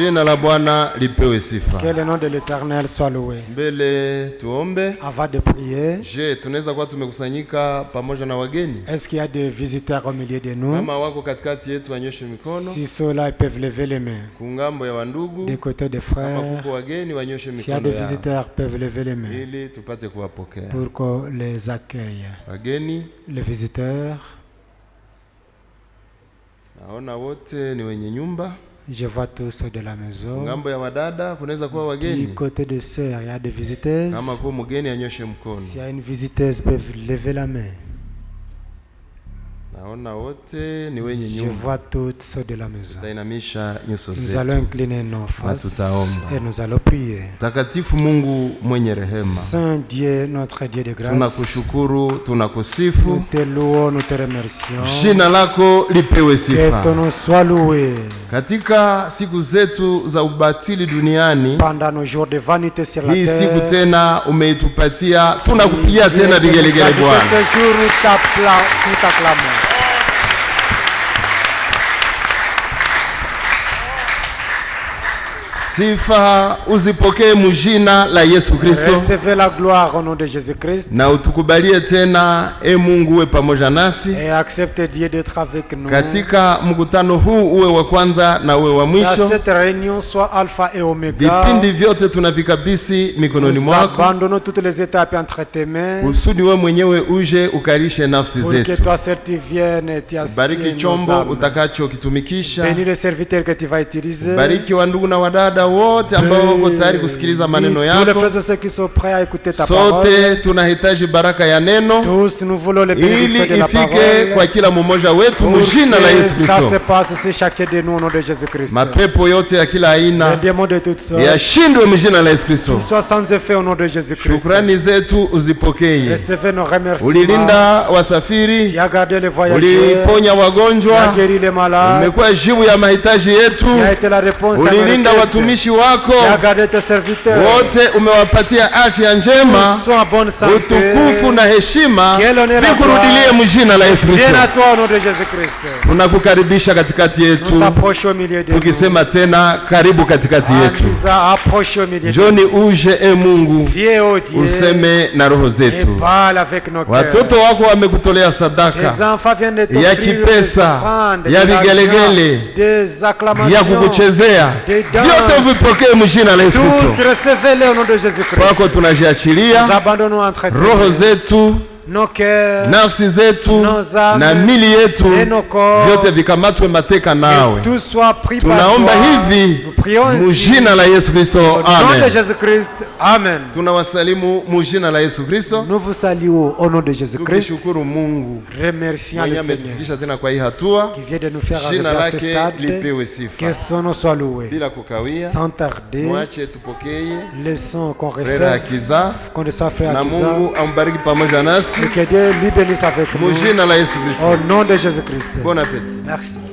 Jina la Bwana lipewe sifa. Que le nom de l'Éternel soit loué. Mbele tuombe. Avant de prier, Je, tunaweza kuwa tumekusanyika pamoja na wageni? Est-ce qu'il y a des visiteurs au milieu de nous? Kama wako katikati yetu wanyoshe mikono. Si ceux-là ils peuvent lever les mains. Kungambo ya wandugu. Des côtés des frères. Kama kuko wageni wanyoshe mikono. S'il y a des visiteurs peuvent lever les mains. Ili tupate kuwapokea. Pour qu'on les accueille. Wageni, les visiteurs. Naona wote ni wenye nyumba. Je vois tous de la maison. Ngambo ya wadada kunaweza kuwa wageni. Du côté des sœurs, il y a des visiteuses. Kama kwa mgeni anyoshe mkono. S'il y a une visiteuse, peuvent lever la main. Naona wote ni wenye nyumba. Je vois toutes ceux de la maison. Tainamisha nyuso zetu. Nous allons incliner nos faces et nous allons prier. Takatifu Mungu mwenye rehema. Saint Dieu, notre Dieu de grâce. Tunakushukuru, tunakusifu. Nous te louons, nous te remercions. Jina lako lipewe sifa. Que ton nom soit loué. Katika siku zetu za ubatili duniani, pendant nos jours de vanité sur la terre, hii siku tena umeitupatia, tunakupigia tena vigelegele Bwana. Ce jour nous t'acclamons. Sifa uzipokee mjina la Yesu Kristo. Recevez la gloire au nom de Jésus-Christ. Na utukubalie tena Mungu uwe pamoja nasi. Et accepte Dieu d'être avec nous. Katika mkutano huu uwe wa kwanza na uwe wa mwisho. Dans cette réunion soit alpha et oméga. Vipindi vyote tunavikabisi mikononi mwako. Nous abandonnons toutes les étapes entre tes mains. Usudi wewe mwenyewe uje ukalishe nafsi zetu. Pour que toi seul tu viennes et tu assieds. Bariki chombo utakacho kitumikisha. Bénis les serviteurs que tu vas utiliser. Bariki wandugu na wadada wote ambao wako tayari kusikiliza maneno yako. Tous les frères et sœurs qui sont prêts à écouter ta parole. Sote tunahitaji baraka ya neno. Tous nous voulons les bénédictions de la parole. Ili ifike kwa kila mmoja wetu mjina la Yesu Kristo. Ça se passe c'est chacun de nous au nom de Jésus-Christ. Mapepo yote ya kila aina. Les démons de toutes sortes. Yashindwe mjina la Yesu Kristo. Qu'ils soient sans effet au nom de Jésus-Christ. Shukrani zetu uzipokee. Recevez nos remerciements. Ulilinda wasafiri. Tu as gardé les voyageurs. Uliponya wagonjwa. Tu as guéri les malades. Umekuwa jibu ya mahitaji yetu. Tu as été la réponse à nos requêtes. Ulilinda watumishi wako. Tu as gardé tes serviteurs. Wote umewapatia afya njema. Ils sont en bonne santé. Utukufu na heshima vikurudilie mjina la Yesu Kristo. Viens à toi au nom de Jésus-Christ. Tunakukaribisha katikati yetu. Tukisema tena karibu katikati yetu. Njoni uje Mungu. Useme na roho zetu. Watoto wako wamekutolea sadaka ya kipesa, ya vigelegele, ya kukuchezea. Vyote vipokee mjina la Yesu Kristo. Kwako tunajiachilia roho zetu, nafsi zetu na mili yetu, vyote vikamatwe mateka nawe. Tunaomba hivi mjina la Yesu Kristo. Amen. Tunawasalimu mjina la Yesu Kristo. Nous vous saluons au nom de Jésus-Christ. Tukishukuru Mungu. Remercions le Seigneur Kisha tena kwa hii hatua. Qui vient de nous faire arriver à ce stade. Que son nom soit loué. Bila kukawia. Sans tarder. Mwache tupokee. Laissons qu'on reçoive. Qu'on reçoive frère Akiza. Na Mungu ambariki pamoja nasi. Et que Dieu lui bénisse avec nous. Mjina la Yesu Kristo. Au nom de Jésus-Christ. Bon appétit. Merci. Yes.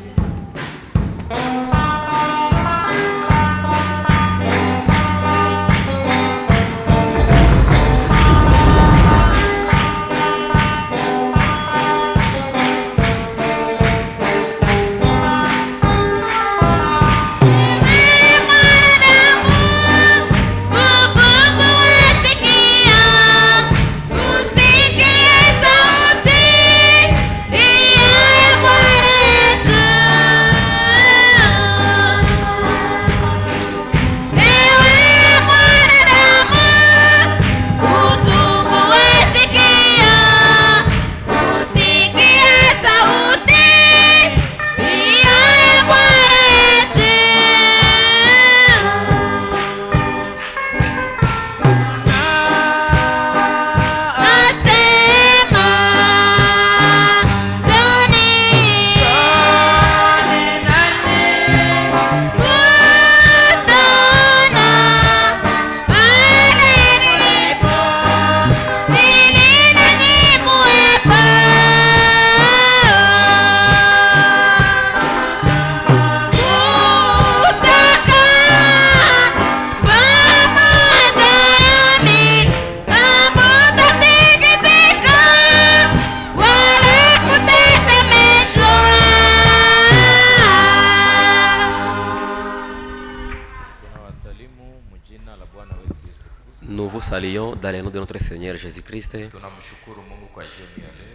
Nous vous saluons dans le nom de notre Seigneur Jésus-Christ.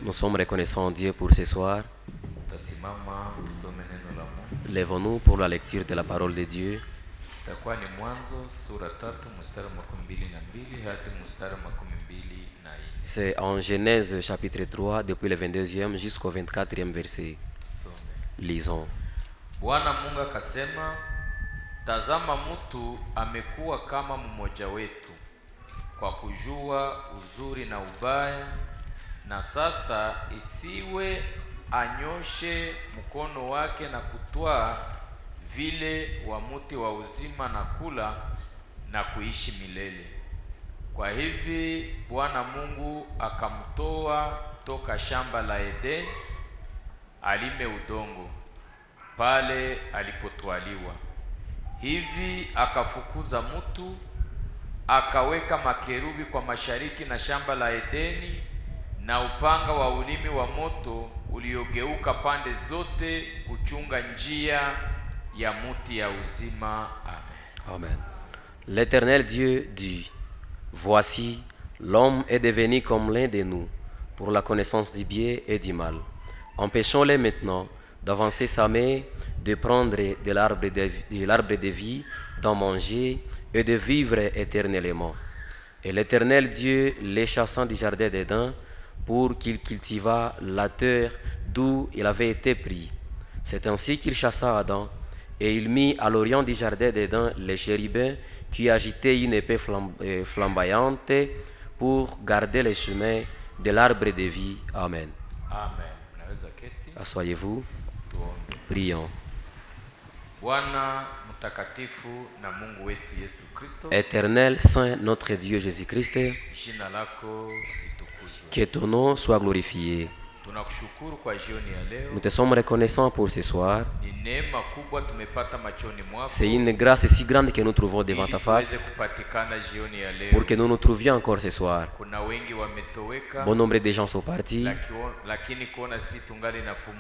Nous sommes reconnaissants Dieu pour ce soir. Lèvons-nous pour la lecture de la parole de Dieu. C'est en Genèse chapitre 3, depuis le 22e jusqu'au 24e verset. Lisons. Bwana Mungu akasema, tazama mtu amekuwa kama mmoja wetu kwa kujua uzuri na ubaya, na sasa isiwe anyoshe mkono wake na kutwaa vile wa mti wa uzima na kula na kuishi milele. Kwa hivi Bwana Mungu akamtoa toka shamba la Edeni alime udongo pale alipotwaliwa. Hivi akafukuza mtu, akaweka makerubi kwa mashariki na shamba la Edeni, na upanga wa ulimi wa moto uliogeuka pande zote kuchunga njia ya mti ya uzima. Amen. Amen. L'Éternel Dieu dit, voici, l'homme est devenu comme l'un de nous, pour la connaissance du bien et du mal. Empêchons-le maintenant d'avancer sa main, de prendre de l'arbre de vie, d'en manger et de vivre éternellement. Et l'Éternel Dieu les chassant du jardin d'Éden pour qu'il cultivât la terre d'où il avait été pris. C'est ainsi qu'il chassa Adam, et il mit à l'orient du jardin d'Éden les chérubins qui agitaient une épée flamboyante pour garder les chemins de l'arbre de vie. Amen. Amen. Asseyez-vous. Prions. Éternel Saint, notre Dieu Jésus-Christ, que ton nom soit glorifié. Nous te sommes reconnaissants pour ce soir. C'est une grâce si grande que nous trouvons devant ta face pour que nous nous trouvions encore ce soir. Bon nombre de gens sont partis,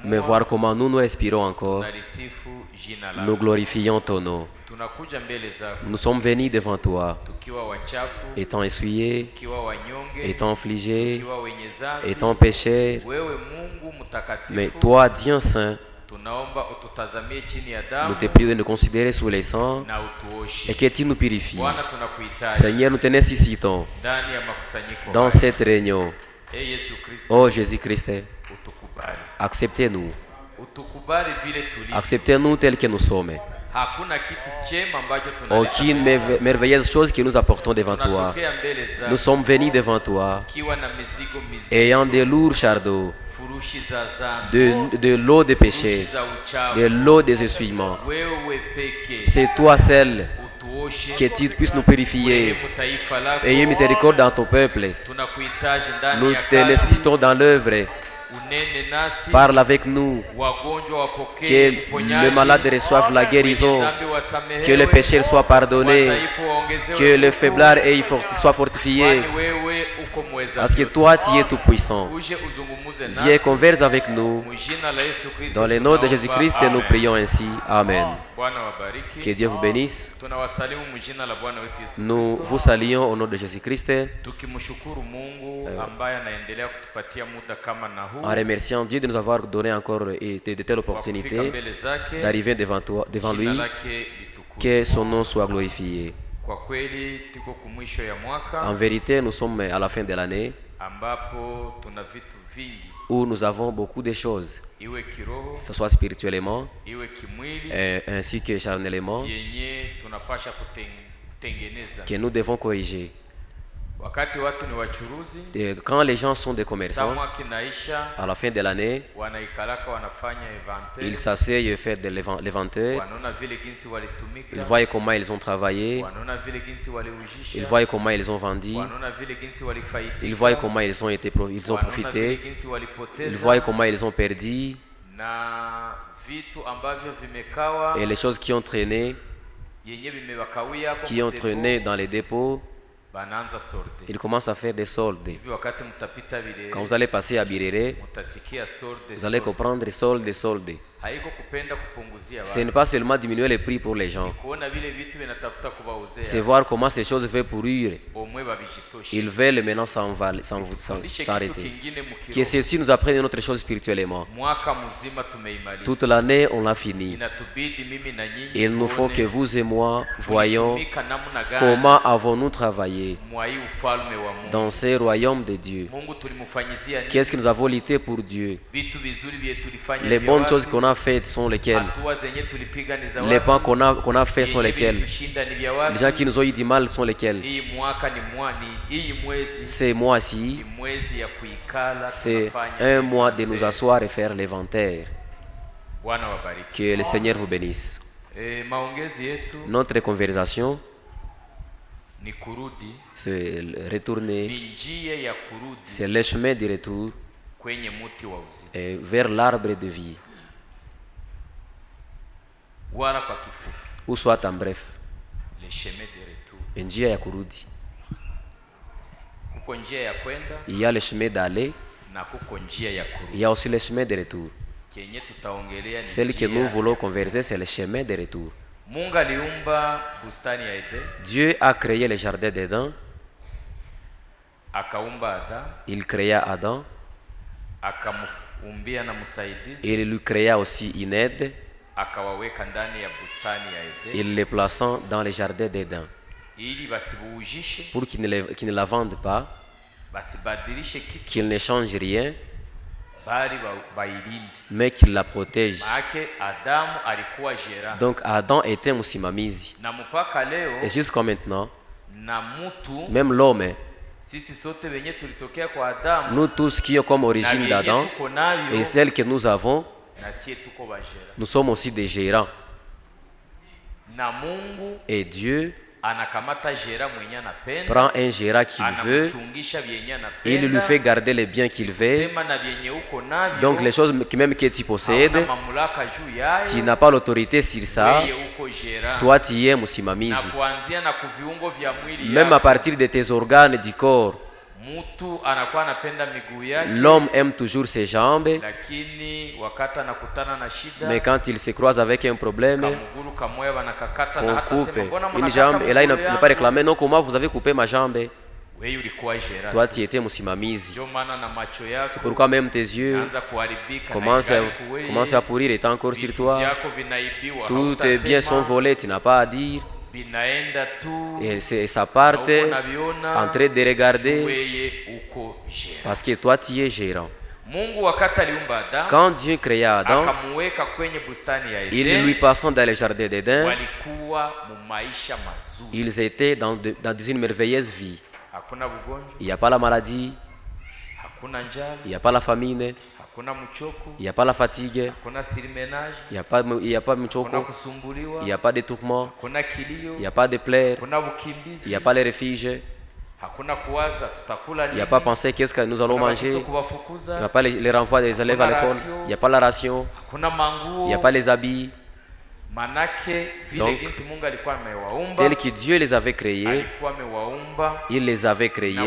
mais voir comment nous respirons encore, nous glorifions ton nom. Nous sommes venus devant toi, étant essuyés, étant affligés, étant péchés. Mais toi, Dieu Saint, nous te prions de nous considérer sous les sangs et que tu nous purifies. Seigneur, nous te nécessitons dans cette réunion. Oh Jésus-Christ, acceptez-nous. Acceptez-nous tels que nous sommes. Aucune merveilleuse chose que nous apportons devant toi. Nous sommes venus devant toi ayant des lourds fardeaux, de l'eau de péché, de l'eau des essuiements. C'est toi seul que tu puisses nous purifier. Ayez miséricorde dans ton peuple. Nous te nécessitons dans l'œuvre. Parle avec nous, que le malade reçoive la guérison, que le péché soit pardonné, que le faiblard soit fortifié, parce que toi tu es tout puissant. Viens converse avec nous. Dans le nom de Jésus-Christ, nous prions ainsi. Amen. Que Dieu vous bénisse. Nous vous saluons au nom de Jésus-Christ, en remerciant Dieu de nous avoir donné encore de telles opportunités d'arriver devant lui. Que son nom soit glorifié. En vérité, nous sommes à la fin de l'année où nous avons beaucoup de choses, que ce soit spirituellement ainsi que charnellement, que nous devons corriger. Quand les gens sont des commerçants, à la fin de l'année, ils s'asseyent et font de l'inventaire. Ils voient comment ils ont travaillé. Ils voient comment ils ont vendu. Ils voient comment ils ont profité. Ils voient comment ils ont perdu. Et les choses qui ont traîné dans les dépôts, ils commencent à faire des soldes. Quand vous allez passer à Birere, vous allez comprendre soldes. Ce n'est pas seulement diminuer les prix pour les gens. C'est voir comment ces choses veulent pourrir. Ils veulent maintenant s'arrêter. Que ceci nous apprenne une autre chose spirituellement. Toute l'année, on l'a fini. Il nous faut que vous et moi voyons comment avons-nous travaillé dans ces royaumes de Dieu. Qu'est-ce que nous avons lutté pour Dieu? Les bonnes choses qu'on a faites sont lesquelles? Les pas qu'on a fait sont lesquels? Les gens qui nous ont eu du mal sont lesquels? Ces mois-ci, c'est un mois de nous asseoir et faire l'inventaire. Que le Seigneur vous bénisse. Notre conversation, c'est retourner, c'est le chemin du retour vers l'arbre de vie. Ou soit en bref, njia ya kurudi. Il y a le chemin d'aller, il y a aussi le chemin de retour. Celle que nous voulons converser, c'est le chemin de retour. Dieu a créé le jardin d'Éden. Il créa Adam. Il lui créa aussi une aide. Il les plaçant dans le jardin d'Éden pour qu'ils ne la vendent pas, qu'ils ne changent rien, mais qu'il la protège. Donc Adam était msimamizi. Et jusqu'à maintenant, même l'homme, nous tous qui sommes comme origine d'Adam et celle que nous avons, nous sommes aussi des gérants. Et Dieu prend un gérant qu'il veut, il lui fait garder les biens qu'il veut. Donc les choses même que tu possèdes, tu n'as pas l'autorité sur ça. Toi tu es msimamizi. Même à partir de tes organes du corps. L'homme aime toujours ses jambes, mais quand il se croise avec un problème, on coupe une jambe et là il n'a pas réclamé. Non, comment vous avez coupé ma jambe? Toi tu étais msimamizi. C'est pourquoi même tes yeux commencent à pourrir étant encore sur toi. Tous tes biens sont volés, tu n'as pas à dire. Et ça part en train de regarder parce que toi tu es gérant. Quand Dieu créa Adam, il lui passant dans le jardin d'Éden, ils étaient dans une merveilleuse vie. Il n'y a pas la maladie, il n'y a pas la famine, il n'y a pas la fatigue, il n'y a pas mchoko, il n'y a pas de tourments, il n'y a pas de pleurs, il n'y a pas les refuges, il n'y a pas pensé qu'est-ce que nous allons manger, il n'y a pas les renvois des élèves à l'école, il n'y a pas la ration, il n'y a pas les habits. Donc, tel que Dieu les avait créés, il les avait créés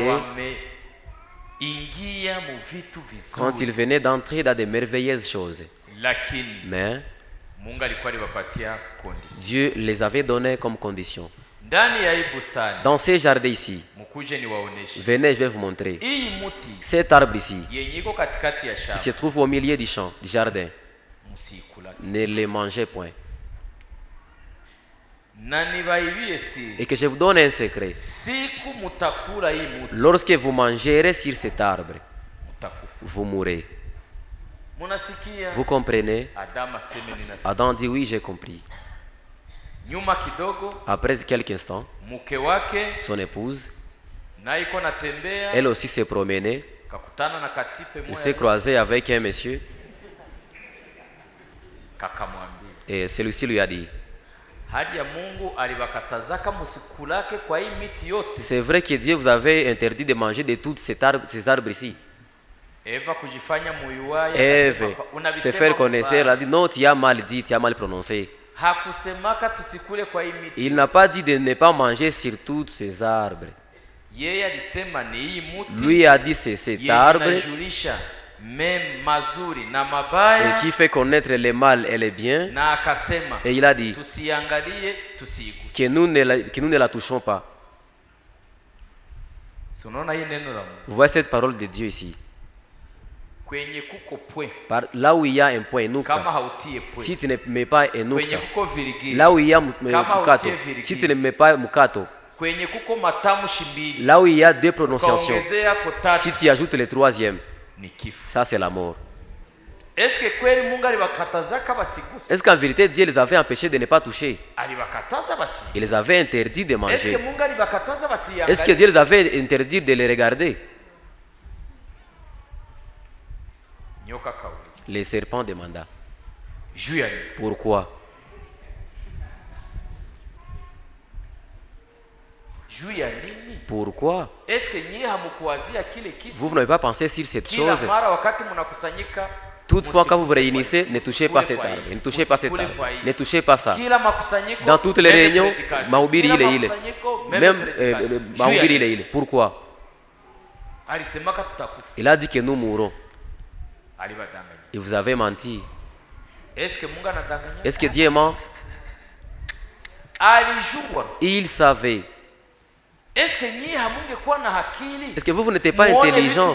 quand il venait d'entrer dans de merveilleuses choses. Mais Dieu les avait données comme condition. Dans ces jardins ici, venez, je vais vous montrer. Cet arbre ici, qui se trouve au milieu du champ, du jardin, ne les mangez point. Et que je vous donne un secret. Lorsque vous mangerez sur cet arbre, vous mourrez. Vous comprenez? Adam dit oui, j'ai compris. Après quelques instants, son épouse, elle aussi s'est promenée. Il s'est croisé avec un monsieur. Et celui-ci lui a dit, c'est vrai que Dieu vous avait interdit de manger de tous ces arbres ici. Ève se faire connaître, elle a dit non, tu as mal dit, tu as mal prononcé. Il n'a pas dit de ne pas manger sur tous ces arbres. Lui a dit c'est cet arbre et qui fait connaître le mal et le bien. Et il a dit que nous ne la touchons pas. Vous voyez cette parole de Dieu ici. Là où il y a un point nukta, si tu ne mets pas un nukta, là où il y a mukato, si tu ne mets pas mukato, là où il y a deux prononciations, si tu ajoutes le troisième, ça c'est la mort. Est-ce qu'en vérité Dieu les avait empêchés de ne pas toucher? Il les avait interdits de manger. Est-ce que Dieu les avait interdits de les regarder? Les serpents demanda. Pourquoi? Pourquoi? Vous n'avez pas pensé sur cette chose? Toutefois, quand vous vous réunissez, ne touchez pas cet arbre, ne touchez pas cet arbre, ne touchez pas ça. Dans toutes les réunions, mahubiri ile ile. Même mahubiri ile ile. Pourquoi? Il a dit que nous mourrons. Et vous avez menti. Est-ce que Dieu ment? Il savait. Est-ce que vous n'êtes pas intelligent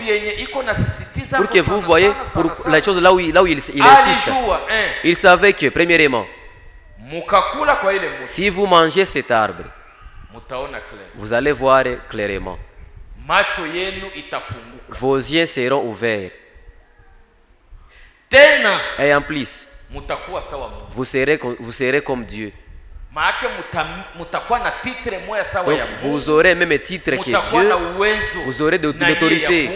pour que vous voyez pour la chose là où il insiste? Il savait que, premièrement, si vous mangez cet arbre, vous allez voir clairement. Vos yeux seront ouverts. Et en plus, vous serez comme Dieu. Donc, vous aurez même titre que Dieu. Vous aurez de l'autorité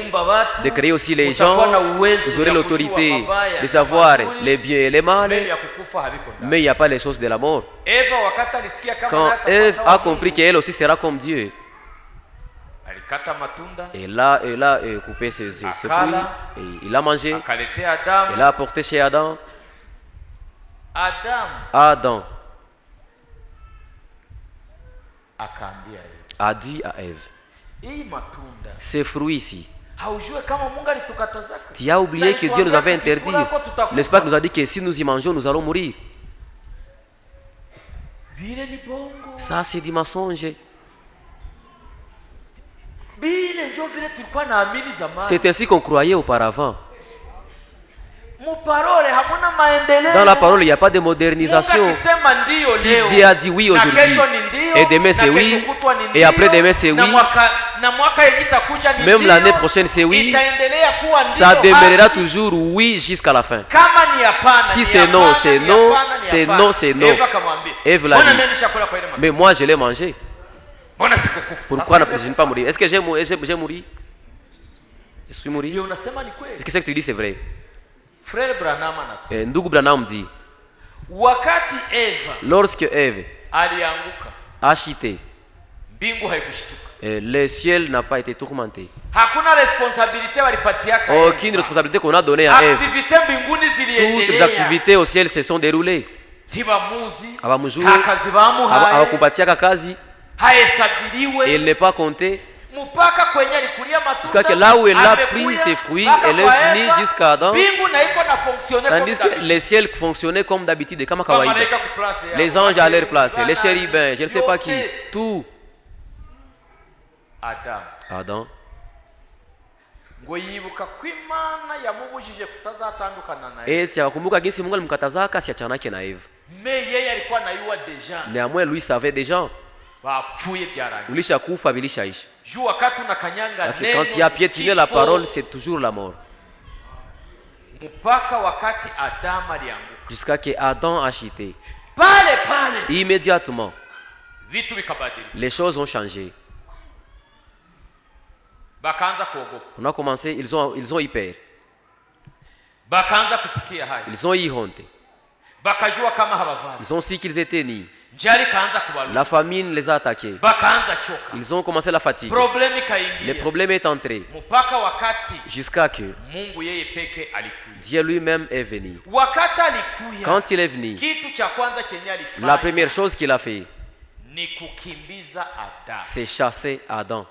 de créer aussi les gens. Vous aurez l'autorité de savoir les biens et les mal. Mais il n'y a pas les choses de la mort. Quand Ève a compris qu'elle aussi sera comme Dieu, elle a coupé ses fruits, et il a mangé, elle a apporté chez Adam. Adam a dit à Ève, ces fruits ici, tu as oublié que Dieu nous avait interdit. N'est-ce pas qu'il nous a dit que si nous y mangeons, nous allons mourir? Ça, c'est du mensonge. C'est ainsi qu'on croyait auparavant. Dans la parole, il n'y a pas de modernisation. Si Dieu a dit oui aujourd'hui, et demain c'est oui, et après-demain c'est oui, même l'année prochaine c'est oui, ça demeurera toujours oui jusqu'à la fin. Si c'est non, c'est non, c'est non, c'est non. Ève l'a dit. Mais moi je l'ai mangé. Pourquoi je ne pas mourir? Est-ce que j'ai mouru? Je suis mort. Est-ce que ce que tu dis c'est vrai? Ndugu Branham dit, lorsque Ève a chuté, le ciel n'a pas été tourmenté. Aucune responsabilité qu'on a donnée à Ève. Toutes les activités au ciel se sont déroulées. Il n'est pas compté. Jusqu'à que là où elle a pris ses fruits, elle est venue jusqu'à Adam. Tandis que les ciels fonctionnaient comme d'habitude, comme kawaida. Les anges à leur place, les chérubins, je ne sais pas qui, tout. Adam. Et tu as compris que Mungu alimkatazaka asiachanake na Eve. Néanmoins, lui savait déjà. Ulishakufa bilishaisha. Parce que quand il y a piétiné la parole, c'est toujours la mort. Jusqu'à ce qu'Adam a chuté. Immédiatement, les choses ont changé. On a commencé, ils ont eu peur. Ils ont eu honte. Ils ont su qu'ils étaient nus. La famine les a attaqués. Ils ont commencé la fatigue. Le problème est entré. Jusqu'à que Dieu lui-même est venu. Quand il est venu, la première chose qu'il a fait, c'est chasser Adam.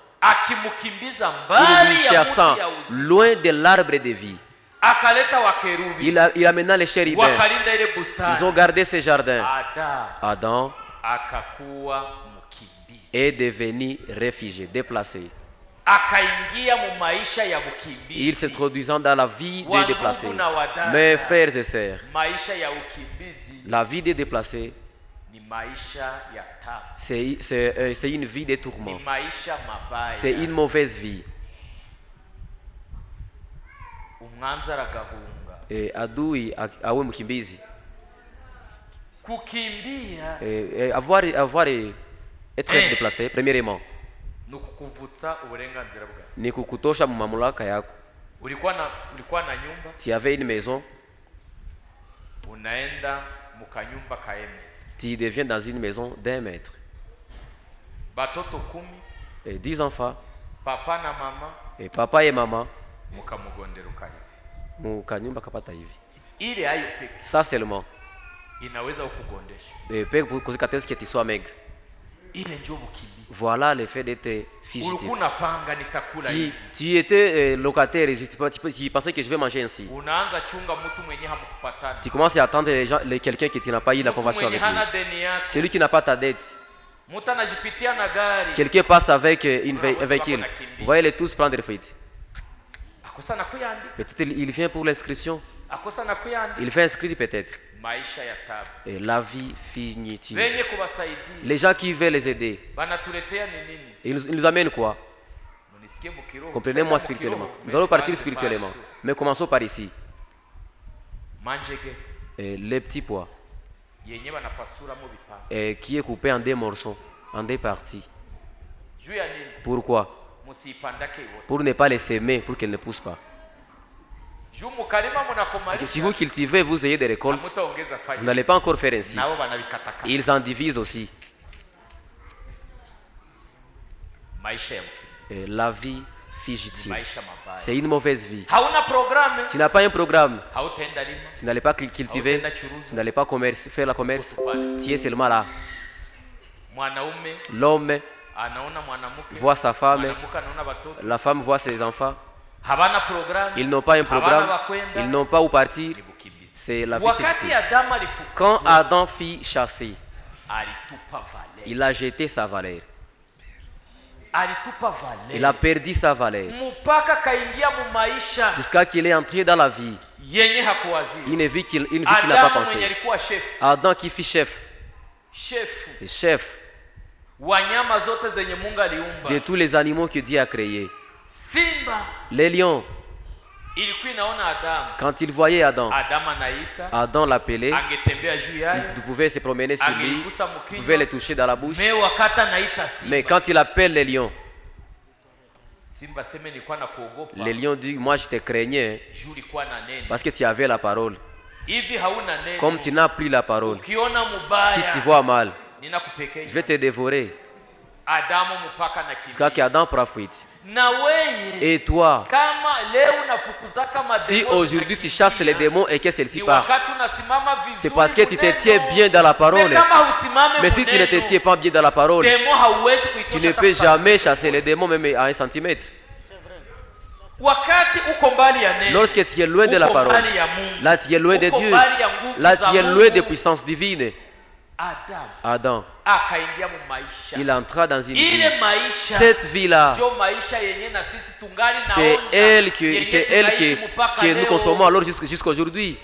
Il lui chassant loin de l'arbre de vie. akaleta wakerubi, il amena les chérubins. wakalinda ile bustani. Ils ont gardé ces jardins. Adam akakuwa mkimbizi, est devenu réfugié, déplacé. akaingia mu maisha ya mkimbizi. Il s'introduisant dans la vie des Wandugu déplacés. na wadada, Mes frères et sœurs, maisha ya ukimbizi la vie des déplacés, ni maisha ya tabu, c'est une vie de ni tourment. maisha mabaya. C'est une mauvaise vie. Umwanzi aragahunga. Et adui awe mkimbizi. Kukimbia Être déplacé, premièrement, nukukuvutsa uburenganzira bwawe. ni kukutosha mu mamlaka yako. Ulikuwa na nyumba, Tu avais une maison, unaenda mukanyumba kaeme. tu deviens dans une maison d'1 mètre. Batoto 10, Et 10 enfants, papa na mama, et papa et maman, mukamugondera ukaje. mu kanyumba kapata hivi. Ile hayo peke Ça seulement. inaweza kukugondesha. Et peut jusqu'à ce que tu sois maigre. Ile ndio bukimbizi. Voilà le fait d'être fugitif. Ulikuwa unapanga nitakula hivi. Tu étais locataire et tu pensais que je vais manger ainsi. Unaanza chunga mtu mwenye hamkupatana. Tu commences à attendre quelqu'un qui n'a pas eu la convention avec lui. Celui qui n'a pas ta dette. Mtu anajipitia na gari. Quelqu'un passe avec un véhicule. Vous voyez les tous prendre fuite. Akosa na kuyandi. Peut-être il vient pour l'inscription. Akosa na kuyandi. Il fait inscrire peut-être. Maisha ya tabu. Et la vie finitive. Wenye kubasaidia. Les gens qui veulent les aider, Banatuletea ni nini? ils nous amènent quoi? Munisikie mukiroho. Comprenez-moi spirituellement. Nous allons partir spirituellement. Mais commençons par ici. Manjege. Et les petits pois. Yenye banapasura mu bipande. Qui est coupé en 2 morceaux, en 2 parties. Juu ya nini? Pourquoi? Musipandake yote. Pour ne pas les semer, pour qu'elles ne poussent pas. Juu mukalima munakomalisha. Si vous cultivez, vous ayez des récoltes, Hamutaongeza faida. vous n'allez pas encore faire ainsi. Nao banabikatakata. Ils en divisent aussi. Maisha ya mkimbizi. Et la vie fugitive, Maisha mabaya. c'est une mauvaise vie. Hauna programme. Tu n'as pas un programme, Hautaenda lima. tu n'allais pas cultiver, tu n'allais pas faire la commerce, tu es seulement là. Mwanaume L'homme anaona mwanamke. voit sa femme, Mwanamke anaona watoto. la femme voit ses enfants. Habana programme. Ils n'ont pas un programme, Habana bakwenda. ils n'ont pas où partir. Ni bukimbizi. C'est la vie Wakati fugitive. Adamu alifukuzwa, Quand Adam fut chassé, alitupa valeur. il a jeté sa valeur. Alitupa valeur. Il a perdu sa valeur. Mpaka kaingia mu maisha Jusqu'à qu'il est entré dans la vie. yenye hakuwazia. Une vie qu'il n'a pas Adamu mwenye pensé. alikuwa chef. Adam qui fut chef. Le chef Wanyama zote zenye Mungu aliumba. de tous les animaux que Dieu a créés. Simba Les lions, ilikuwa inaona Adamu. quand ils voyaient Adam, Adamu anaita, Adam l'appelait, angetembea juu yayo, il pouvait se promener sur lui, angeigusa il mkinywa. pouvait les toucher dans la bouche. Me wakati anaita Simba. Mais quand il appelle les lions, Simba seme nilikuwa na kuogopa. les lions disent, moi je te craignais Juu ulikuwa na neno. parce que tu avais la parole. Hivi hauna neno. Comme tu n'as plus la parole, Ukiona mubaya. si tu vois mal, Ninakupekea. je vais te dévorer. Adamu mpaka na Jusqu'à kimbia. qu'Adam profite. Na wewe Et toi, kama leo unafukuzaka si mademo. aujourd'hui tu chasses les démons et que celles-ci Ni partent, wakati unasimama vizuri. c'est parce que tu te muneno. tiens bien dans la parole. Mais kama usimame Mais si tu ne te muneno, tiens pas bien dans la parole, demo hauwezi tu kuitosha ne peux hata jamais chasser les démons même à 1 centimètre. Wakati uko mbali ya neno. Lorsque tu es loin de la uko parole, mbali ya Mungu, là tu es loin de uko Dieu, mbali ya nguvu là za tu es Mungu. loin des puissances divines. Adam Adam, akaingia mu maisha. il entra dans une vie. Ile maisha Cette vie-là, ndio maisha yenye na sisi tungali c'est naonja, elle yenye tunaishi que mpaka nous leo. consommons alors jusqu'à aujourd'hui.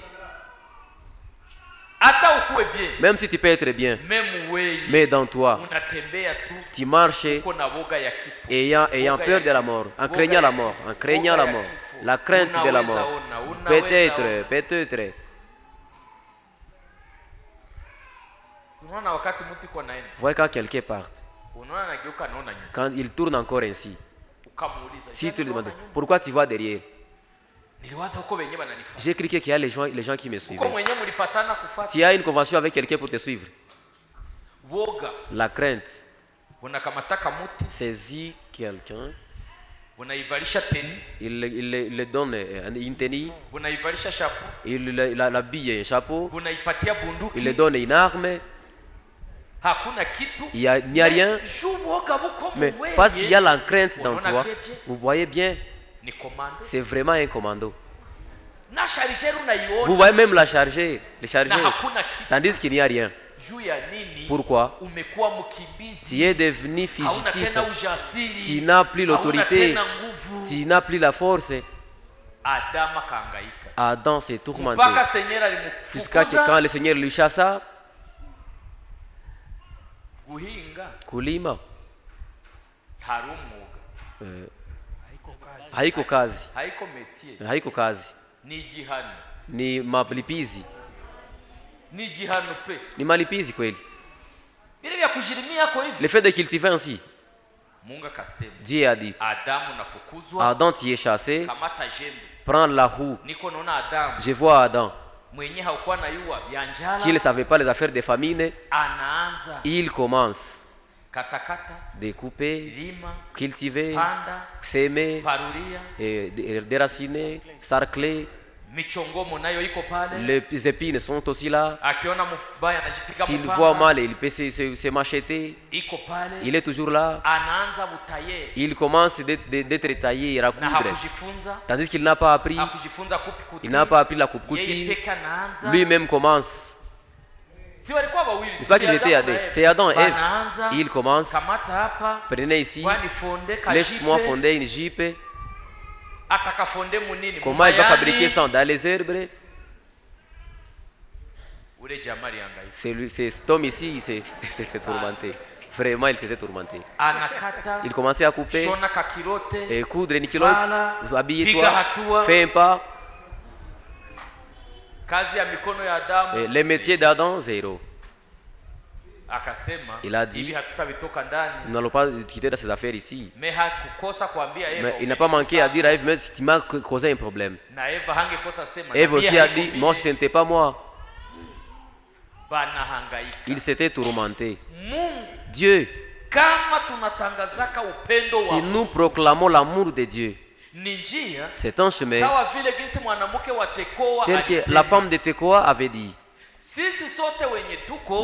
Hata ukuwe bien, Même si tu peux être bien, même wewe mais dans toi, unatembea tu tu marches uko na woga ya kifo. ayant peur de la mort, en craignant la mort, en craignant la mort, la crainte de la mort. Peut-être. Unaona wakati mtu iko naenda, Voyez quand quelqu'un part, unaona anageuka naona nyuma. quand il tourne encore ainsi, Ukamuuliza, si tu lui "Unaona demandes, nyuma?" pourquoi tu vas derrière? Niliwaza huko wenyewe bananifuata. J'ai cru qu'il y a les gens qui me Uko suivaient. mwenyewe mlipatana kufuata. Tu as une convention avec quelqu'un pour te suivre. Woga, La crainte, unakamataka muti, saisit quelqu'un, unaivalisha teni, il le donne une tenue, unaivalisha chapeau, il l'habille un chapeau, unaipatia il bunduki. le donne une arme. Hakuna kitu. Il n'y a rien, Juu woga buko mais mwewe. parce qu'il y a la crainte dans Unaona toi, bien, bien. vous voyez bien, Ni commando. c'est vraiment un commando. Vous voyez même la charger, les chargeurs, tandis qu'il n'y a rien. Pourquoi? Tu es devenu fugitif, tu n'as plus l'autorité, tu n'as plus la force. Adam s'est tourmenté jusqu'à ce que quand le Seigneur lui chassa, kulima haiko kazi, haiko kazi, ni malipizi, ni malipizi kweli. Le fait de cultiver ainsi, Dieu a dit, Adam, tu es chassé, prends la roue. Je vois Adam qui ne savait pas les affaires des famines. Il commence découper, cultiver, s'aimer, déraciner, sarcler. Les épines sont aussi là. S'il voit mal, il peut se macheter. Il est toujours là. Il commence d'être taillé et à coudre. Tandis qu'il n'a pas appris. Il n'a pas appris la coupe-couture. Lui-même commence. C'est pas qu'ils étaient à deux. C'est Adam et Ève. Il commence. Prenez ici. Laisse-moi fonder une jupe. Comment il va fabriquer ça dans les herbes? Cet homme ici, il s'était tourmenté. Vraiment, il s'était tourmenté. Il commençait à couper, et coudre une culotte, habille-toi, fais un pas. Et les métiers d'Adam, zéro. Il a dit, nous n'allons pas quitter dans ces affaires ici. Mais il n'a pas manqué à dire à Ève, mais tu m'as causé un problème. Ève aussi a dit, moi ce n'était pas moi. Il s'était tourmenté. Dieu, si nous proclamons l'amour de Dieu, c'est un chemin tel que la femme de Tekoa avait dit.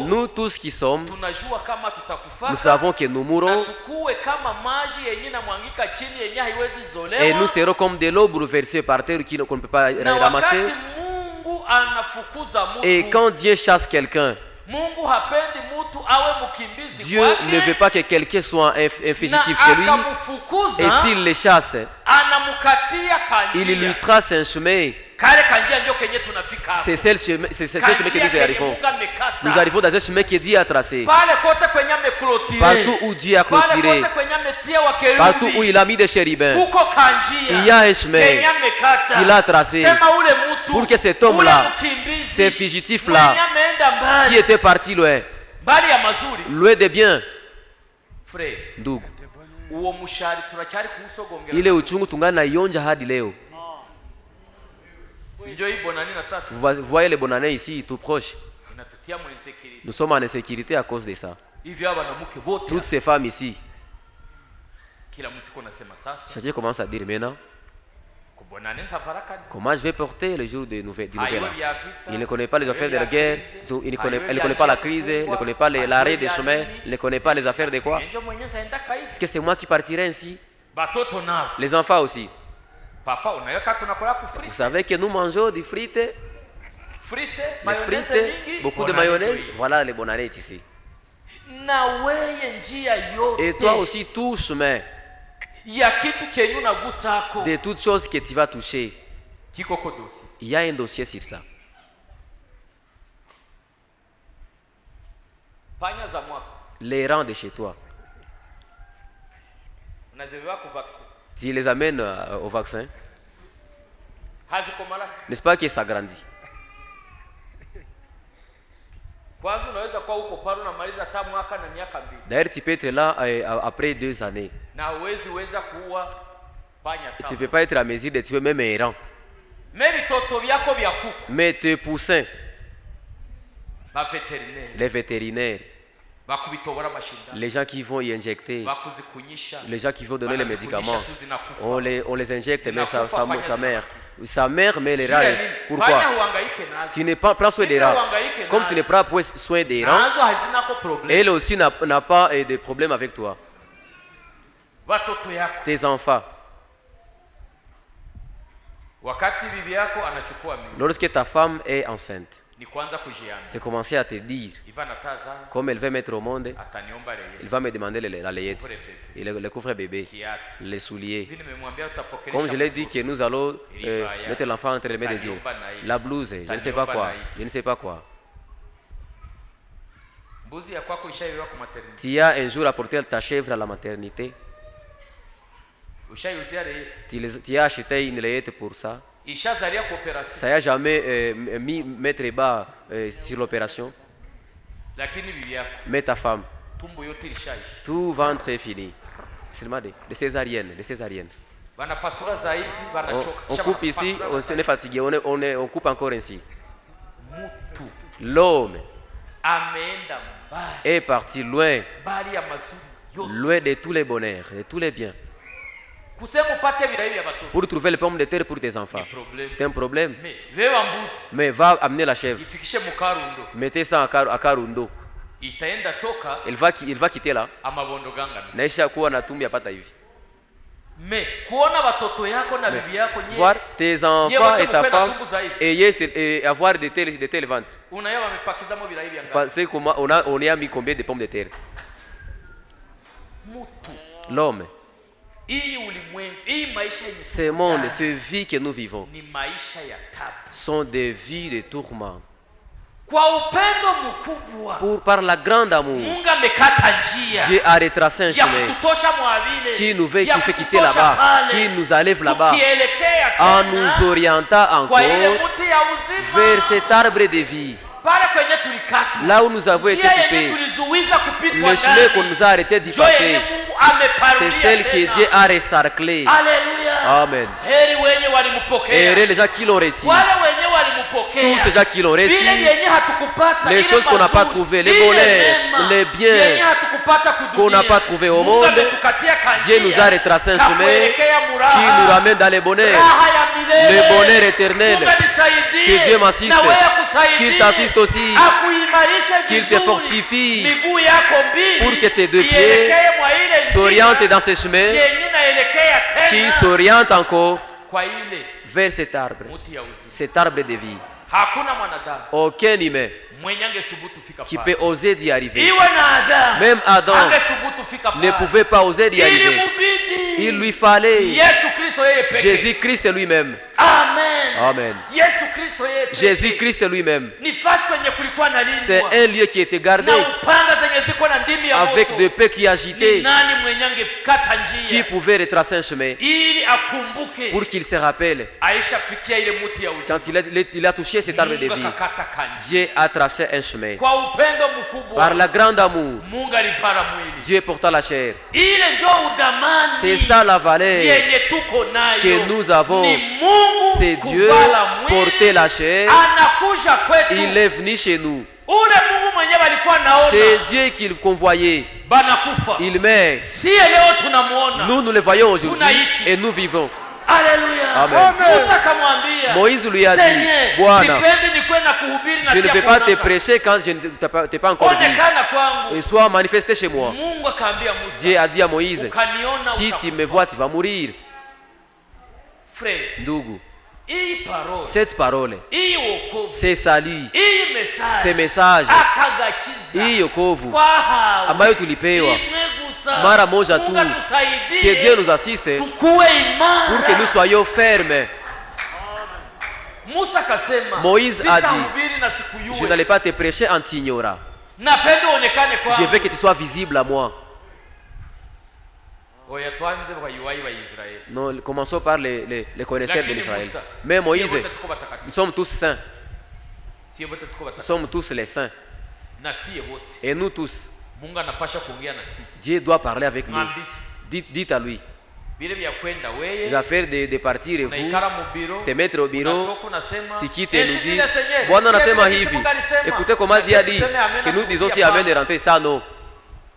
Nous tous qui sommes, nous savons que nous mourrons et nous serons comme de l'eau bouleversée par terre qu'on ne peut pas ramasser. Et quand Dieu chasse quelqu'un, Dieu ne veut pas que quelqu'un soit un fugitif chez lui. Et s'il le chasse, il lui trace un chemin. C'est ce chemin que nous arrivons. Nous arrivons dans un chemin que Dieu a tracé. Partout où Dieu a clôturé, partout où il a mis des chérubins, il y a un chemin qu'il a tracé pour que cet homme-là, ce fugitif-là, qui était parti loin, loin de bien, ndugu, ile uchungu tungana ionja hadi leo. Vous voyez les bonnes années ici, tout proche. Nous sommes en insécurité à cause de ça. Toutes ces femmes ici, chacun commence à dire maintenant, comment je vais porter le jour du nouvel an? Il ne connaît pas les affaires de la guerre, elle ne connaît pas la crise, elle ne connaît pas l'arrêt des chemins, elle ne connaît pas les affaires de quoi? Est-ce que c'est moi qui partirai ainsi? Les enfants aussi. Vous savez que nous mangeons des frites, les frites, beaucoup de mayonnaise. Voilà les bonnes années ici. Et toi aussi, tout chemin de toutes choses que tu vas toucher, il y a un dossier sur ça. Les rangs de chez toi, tu les amènes au vaccin, n'est-ce pas que ça grandit? D'ailleurs, tu peux être là après 2 années. Tu ne peux pas être à mesure de tuer même un rang. Mais tes poussins, les vétérinaires, les gens qui vont y injecter, les gens qui vont donner les médicaments, on les injecte, mais sa mère met les rats. Pourquoi? Tu ne prends soin des rats. Comme tu ne prends pas soin des rats, elle aussi n'a pas de problème avec toi. Tes enfants. wakati bibi yako anachukua mimba Lorsque ta femme est enceinte, ni kwanza kujiandaa. c'est commencer à te dire, Iva nataza comme elle veut mettre au monde, ataniomba il leye va me demander la layette, et le couvre-bébé, kiatu. les souliers. Hivi nimemwambia utapokelesha. Comme je l'ai dit que nous allons mettre l'enfant entre les mains de Dieu. La blouse, je ne sais pas quoi. Je ne sais pas quoi. Mbuzi ya kwako ishaiwa kwa maternity. Tu as un jour apporté ta chèvre à la maternité. Ushaiuzia leye. Tu as acheté une layette pour ça. Ishazalia coopération. Ça n'a jamais mis mettre bas sur l'opération. Lakini bibi yako. Mais ta femme, Tumbo yote ilishaishi. tout ventre est fini. Seulement de césarienne, de césarienne. Banapasura zaidi, banachoka. On coupe ici, on est fatigué, on coupe encore ainsi. Mutu L'homme ameenda mbali. est parti loin, Mbali ya mazuri yote. loin de tous les bonheurs, de tous les biens, Kusema upate virahi vya watoto. pour trouver les pommes de terre pour tes enfants. C'est un problème. Me, wewe mbuzi. Mais va amener la chèvre. Ifikishe mukarundo. Mettez ça à Karundo. Itaenda toka Il va quitter là. amabondo ganga. Naisha kuwa na tumbi yapata hivi. Me, kuona watoto yako na bibi yako nyie. Voir tes enfants et ta femme et avoir de tels ventres. Unayaba wamepakiza mo virahi vya nganga. Parce qu'on on y a mis combien de pommes de terre. Mutu. L'homme, Hii ulimwengu, hii maisha yenye ce monde, ce vie que nous vivons, ni maisha ya tabu. sont des vies de tourments. Kwa upendo mkubwa. Par la grande amour, Mungu amekata njia. Dieu a retracé un Ya chemin kututosha mwavile. qui nous fait Ya quitter kututosha là-bas, pale. qui nous enlève là-bas, Tukielekea en tena nous orientant kwa encore ile mti ya uzima. vers cet arbre de vie, Pale kwenye tulikatwa. là où nous avons été Njia yenye coupés. tulizuiza kupitwa Le chemin qu'on nous a arrêté d'y Njia yenye passer, Mungu ameparulia c'est celle que tena. Dieu a recerclée. Alléluia. Amen. Heri wenye Et walimpokea. les gens qui l'ont reçu, Wale wenye walimpokea. tous ces gens qui l'ont reçu, Vile yenye hatukupata, les ile choses qu'on n'a pas mazuri, trouvées, les ile bonheurs, mema, les biens yenye hatukupata kudunia. qu'on n'a pas trouvées au Mungu monde, ametukatia kanjia, Dieu nous a retracé un chemin kakuelekea muraha, qui nous ramène dans les bonheurs, raha ya milele. le bonheur éternel. Mungu anisaidie, Que Dieu m'assiste, na wewe akusaidie, qu'il t'assiste aussi, akuimarishe qu'il te vizuri, fortifie, miguu yako mbili, pour que tes deux pieds ielekee mwa ile njia s'orientent dans ce chemin, yenye inaelekea tena qui s'oriente encore kwa ile vers cet arbre, muti ya uzima. cet arbre de vie. Hakuna mwanadamu Aucun humain mwenye angesubutu fika qui pale. peut oser d'y arriver. Iwe na Adamu Même Adam angesubutu fika ne pale. pouvait pas oser d'y arriver. Ilimubidi Il lui fallait Yesu Kristo yeye pekee. Jésus-Christ lui-même. Amen. Amen. Yesu Kristo yeye pekee. Jésus-Christ lui-même. Ni fasi kwenye kulikuwa na C'est lindwa un lieu qui était gardé na upanga zenye ziko na ndimi ya avec moto. des peurs qui Ni agitaient, nani mwenye angekata qui njia pouvaient retracer un chemin ili akumbuke pour qu'il se rappelle aishafikia ile muti ya uzima. quand il a touché cet arbre de Mungu vie. akakata kanjia. Dieu a tracé un chemin. Kwa upendo mkubwa Par la grande amour, Mungu alivara mwili. Dieu porta la chair. Ile ndio udamani C'est ça la valeur yenye tuko nayo. que nous avons. Ni Mungu C'est Dieu kuvala mwili, porter la chair. anakuja kwetu. Il est venu chez nous. Ule Mungu mwenyewe alikuwa naona C'est Dieu qu'il convoyait. banakufa. Il meurt. Si leo tunamuona. Nous le voyons aujourd'hui Tunaishi. et nous vivons. Alléluia. Amen. Musa akamwambia, Moïse lui a dit, Seigneur, Bwana, sipendi nikwenda kuhubiri na je ne sia vais pas te kuonaka. prêcher quand je ne t'ai pas encore vu. Onekana kwangu. Et sois manifesté chez moi. Mungu akaambia Musa, Dieu a dit à Moïse, ukaniona si utakufa. tu me vois, tu vas mourir. Frère, Ndugu, hii parole, cette parole, hii wokovu, c'est salut, hii message, ce message, akagakiza hii yokovu kwa hao ambayo tulipewa imegusa mara moja tu. Mungu atusaidie, Que Dieu nous assiste tukue imara. pour que nous soyons fermes. Musa akasema, Moïse a dit, sitahubiri na sikujue. Je n'allais pas te prêcher en t'ignorant. Napenda uonekane Je kwangu. veux que tu sois visible à moi. Oya tuanze kwa yuwai wa Israeli. Non, commençons par les connaisseurs de Lakini l'Israël. Musa, Mais Moïse, sie wote tuko batakatifu. nous sommes tous saints. Sie wote tuko Nous batakatifu. sommes tous les saints. Na sie wote. Et nous tous, Mungu anapasha kuongea na sisi. Dieu doit parler avec nous. Mwambi. Dites à lui. Vile vya kwenda Les wewe. affaires de partir et vous, Unaikara mu biro. te mettre au bureau, Unatoka unasema. tu quittes et nous "Esi dis, vile Seigneur, Bwana sie anasema vile hivi. Mungu alisema." Écoutez comment Dieu a dit Tuseme amen que na nous disons si kurudia amen de Bwana. rentrer. Ça non.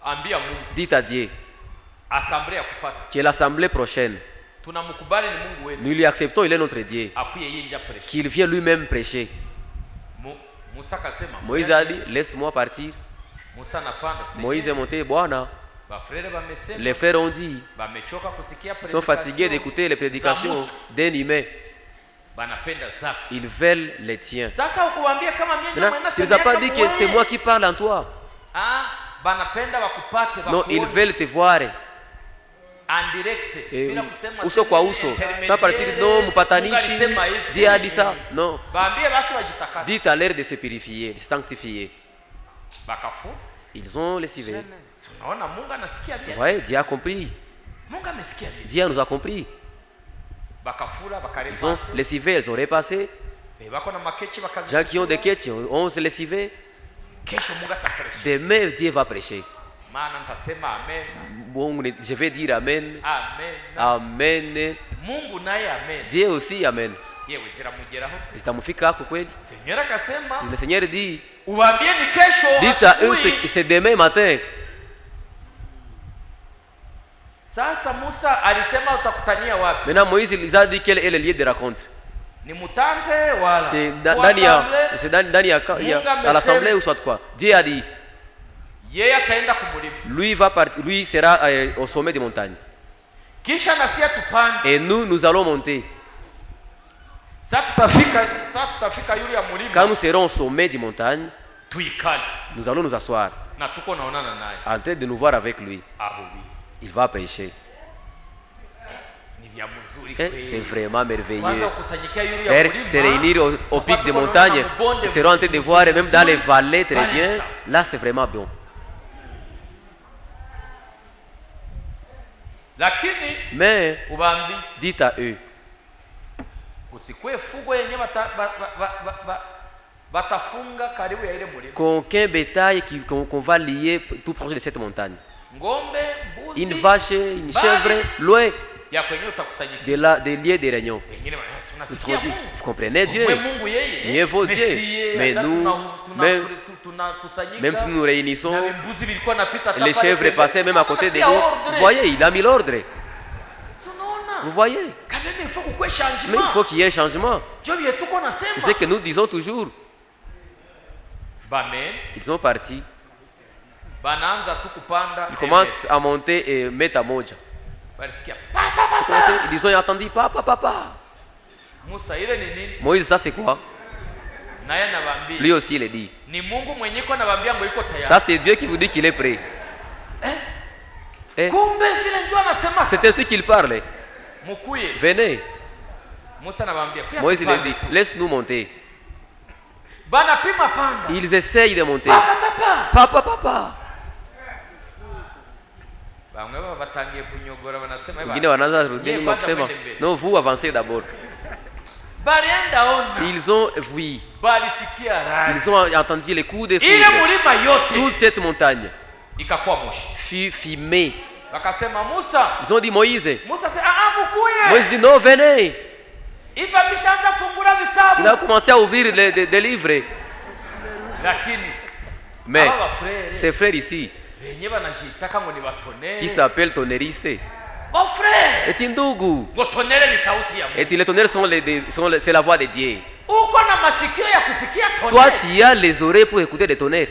Ambia Mungu. Dites à Dieu Assemblée ya kufuata. que l'assemblée prochaine, Tunamkubali ni Mungu wetu. nous lui acceptons, il est notre Dieu. Akuye yeye nje pressure. Qu'il vienne lui-même prêcher. Musa akasema. Moïse a dit, laisse-moi partir. Musa anapanda. Moïse est monté, Bwana. Bafrere bamesema. Les frères ont dit, Bamechoka kusikia ils sont fatigués d'écouter les prédications d'un humain. banapenda zako. Ils veulent les tiens. Sasa ukuambia kama mimi ndio Maintenant, tu ne as pas dit que c'est moi qui parle en toi. Ah, banapenda wakupate Non, ils veulent te voir. en direct. Bila kusema uso kwa uso. Sans partir non, mpatanishi. Dieu a dit ça. Non. Baambie basi wajitakase. Dites à l'air de se purifier, de se sanctifier. Bakafu. Ils ont lessivé. Unaona Mungu anasikia bien. Vous voyez, Dieu a compris. Mungu amesikia bien. Dieu nous a compris. Bakafura bakarepase. Ils ont lessivé, ils ont repassé. Gens qui ont des quêtes ont se lessivé. Demain, Dieu va prêcher. Bon, je vais dire Amen. Amen. Dieu aussi Amen. Zitamufika hako kweli. Le Seigneur dit, dites à eux que c'est demain matin. Maintenant Moïse il a dit quel est le lieu de rencontre. C'est dans l'assemblée ou soit quoi. Dieu a dit, lui va partir, lui sera au sommet des montagnes. Et nous allons monter. Quand nous serons au sommet des montagnes, nous allons nous asseoir en train de nous voir avec lui. Il va prêcher. C'est vraiment merveilleux. Se réunir au pic des montagnes, ils seront en train de voir, et même dans les vallées, très bien. Là, c'est vraiment bon. Mais, dites à eux, qu'aucun bétail qu'on va lier tout proche de cette montagne. Une vache, une chèvre, loin des lieux de réunion. Vous comprenez Dieu? Mieux vaut Dieu. Mais nous, même si nous nous réunissons, les chèvres passaient même à côté de nous. Vous voyez, il a mis l'ordre. Vous voyez? Mais il faut qu'il y ait un changement. C'est ce que nous disons toujours. Ils sont partis. Ils commencent à monter et mettre à Moja. Ils ont entendu papa. Moïse, ça c'est quoi? Lui aussi il est dit. Ça c'est Dieu qui vous dit qu'il est prêt. C'est ainsi qu'il parle. Venez. Moïse il a dit, laisse-nous monter. Ils essayent de monter. Papa. Non, vous avancez d'abord. Ils ont vu. Ils ont entendu les coups de foudre. Toute cette montagne fut fumée. Ils ont dit Moïse. Moïse dit non, venez. Il a commencé à ouvrir des livres. Mais ces frères ici, qui s'appellent tonnéristes, est Ndugu. Et les tonnerres c'est la voix de Dieu. Toi, tu as les oreilles pour écouter des tonnerres.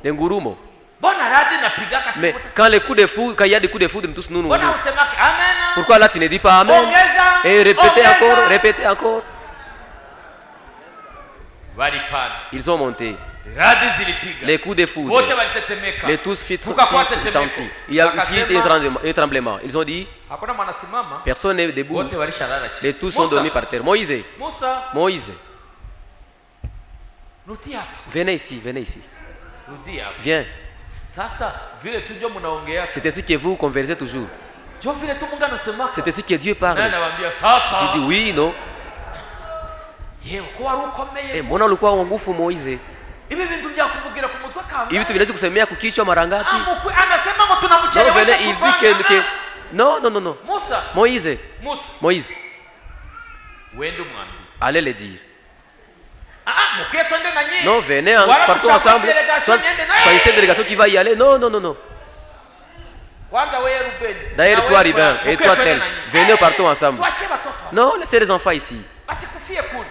Des ngurumo. Mais quand il y a des coups de foudre, tous nous. Pourquoi là tu ne dis pas Amen? Et répétez encore. Ils ont monté. Les coups de foudre. Les tous fit tentis. Il y a eu un tremblement. Ils ont dit, personne n'est debout. Les tous sont dormis par terre. Moïse. Venez ici. Viens. C'est ainsi que vous conversez toujours. C'est ainsi que Dieu parle. J'ai dit oui, non. Et mbona ulikuwa wa nguvu Moize? Hivi tuvilezi kusemea kukichwa mara ngapi? Il dit que non. Moïse. Allez le dire. Non, venez, partons ensemble. Soit choisissez une délégation qui va y aller. Non. D'ailleurs, toi, Ribin, et toi, tel, venez, partons ensemble. Non, laissez les enfants ici.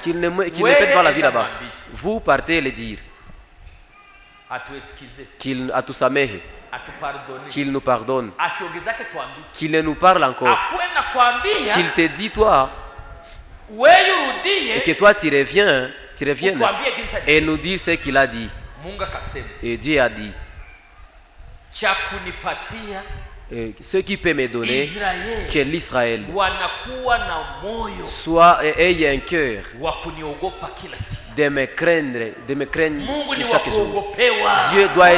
Qu'ils ne perdent pas la vie là-bas. Vous partez le dire. Qu'il atusamehe. Qu'il nous pardonne. Qu'il ne nous parle encore. Qu'il te dit, toi, wewe urudie et que toi tu reviennes utuambie jinsi et nous dire ce qu'il a dit. Mungu akasema Et Dieu a dit, cha kunipatia ce qui peut me donner Israeli que l'Israël wanakuwa na moyo soit ait un cœur wa kuniogopa kila siku. de me craindre Mungu ni wa chaque jour. kuogopewa. Dieu doit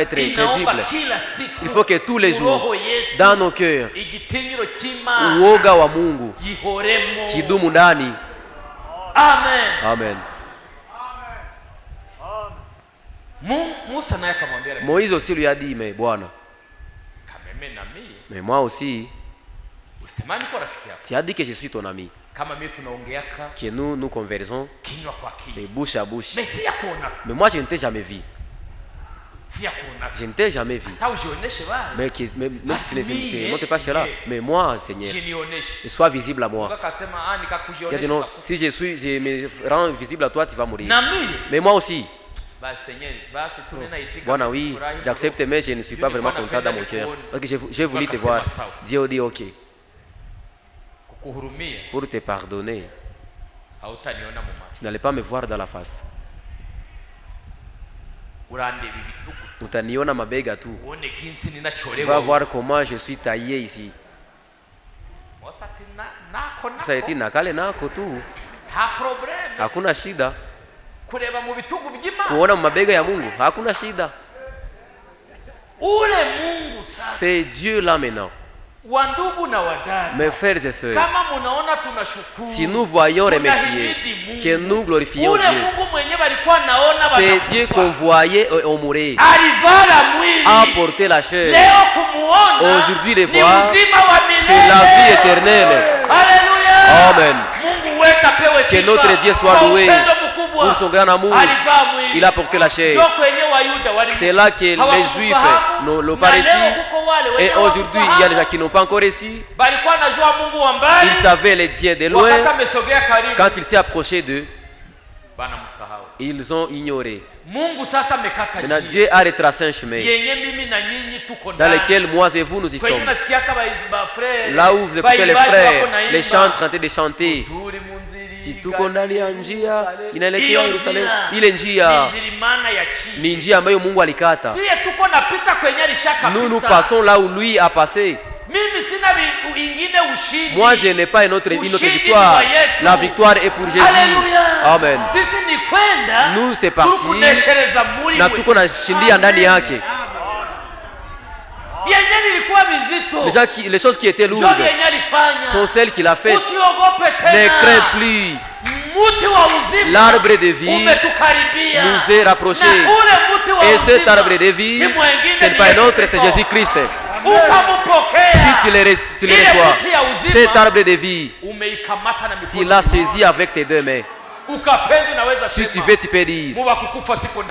être Inaomba crédible. kila siku Il faut que tous les jours, roho yetu, dans nos cœurs, igitinyiro cy'Imana uoga wa Mungu gihoremo. kidumu ndani. Amen. Amen. Musa naye akamwambia Moïse aussi lui a dit, mais Bwana, kameme na mimi mais moi aussi, ulisema niko rafiki yako. tu as dit que je suis ton ami, Kama mimi tunaongeaka que nous conversons kinywa kwa de kinywa. bouche à bouche. Mais si ya kuona, Mais moi, je ne t'ai jamais vu. si ya kuona. Je ne t'ai jamais vu. Hata ujioneshe bali. Même si tu ne montes pas cela, mais moi, Seigneur, Jinioneshe. sois visible à moi. Akasema Il a dit nikakujionesha. non, si je me rends visible à toi, tu vas mourir. Na mimi Mais moi aussi, basi Seigneur, basi tunena itika. Bwana, oui, j'accepte, mais je ne suis pas vraiment content dans mon cœur. Parce que j'ai voulu te voir. Dieu dit ok, Kukuhurumia pour te pardonner. hautaniona mu macho. Tu n'allais pas me voir dans la face. Urandeba ibitugu. Utaniona mabega tu. Uone jinsi Tu ninacholewa. vas voir comment je suis taillé ici. Mosa nako Ça a été nakale nako tu. ha problem. Hakuna shida. Kureba mu bitugu by'Imana. Kuona mabega ya Mungu, hakuna shida. Ule Mungu sasa. C'est Dieu là maintenant. Wandugu na wadada. Mes frères et sœurs, Kama munaona tunashukuru. si nous voyons remercier, que nous glorifions Ule Dieu. Mungu mwenye balikuwa naona C'est Dieu qu'on voyait et on mourait, alivala mwili. a porté la chair. Leo kumuona. Aujourd'hui les ni voir, uzima wa milele. c'est la vie éternelle. Alléluia. Amen. Mungu wetu apewe Que sifa. notre Dieu soit Kwa loué upendo mkubwa. pour son grand amour. Alivaa mwili. Il a porté la chair. Njoo kwenye Wayuda wali. C'est là que les Juifs n'ont pas reçu. Et aujourd'hui, il y a des gens qui n'ont pas encore reçu. Balikuwa najua Mungu wa mbali. Ils savaient les dieux de loin. Wakati amesogea karibu. Quand il s'est approché d'eux, Bana msahau. ils ont ignoré. Mungu sasa amekata Maintenant, njia. Dieu a retracé un chemin Yenye mimi na nyinyi tuko dans ndani. lequel moi et vous nous y Kwenye sommes. nasikiaka ba frère. Là où vous écoutez les frères, les chants en train de chanter. Turi munziri. Tuko ndani ya njia inaelekea Yerusalemu. Ile njia ni njia ambayo Mungu alikata. Siye tuko napita kwenye alishaka. Nous passons là où lui a passé. Mimi sina ingine ushindi. Moi je n'ai pas une autre victoire. La victoire est pour Jésus. Amen. Sisi ni kwenda. Nous c'est parti. Tukuneshereza muri. Na tuko na shindia ndani yake. Les choses qui étaient lourdes sont celles qu'il a faites. Ne crains plus. L'arbre de vie nous est rapproché. Et cet arbre de vie, ce n'est pas un autre, c'est Jésus-Christ. Si tu le reçois, cet arbre de vie, tu l'as saisi avec tes deux mains. Si tu veux, tu peux dire.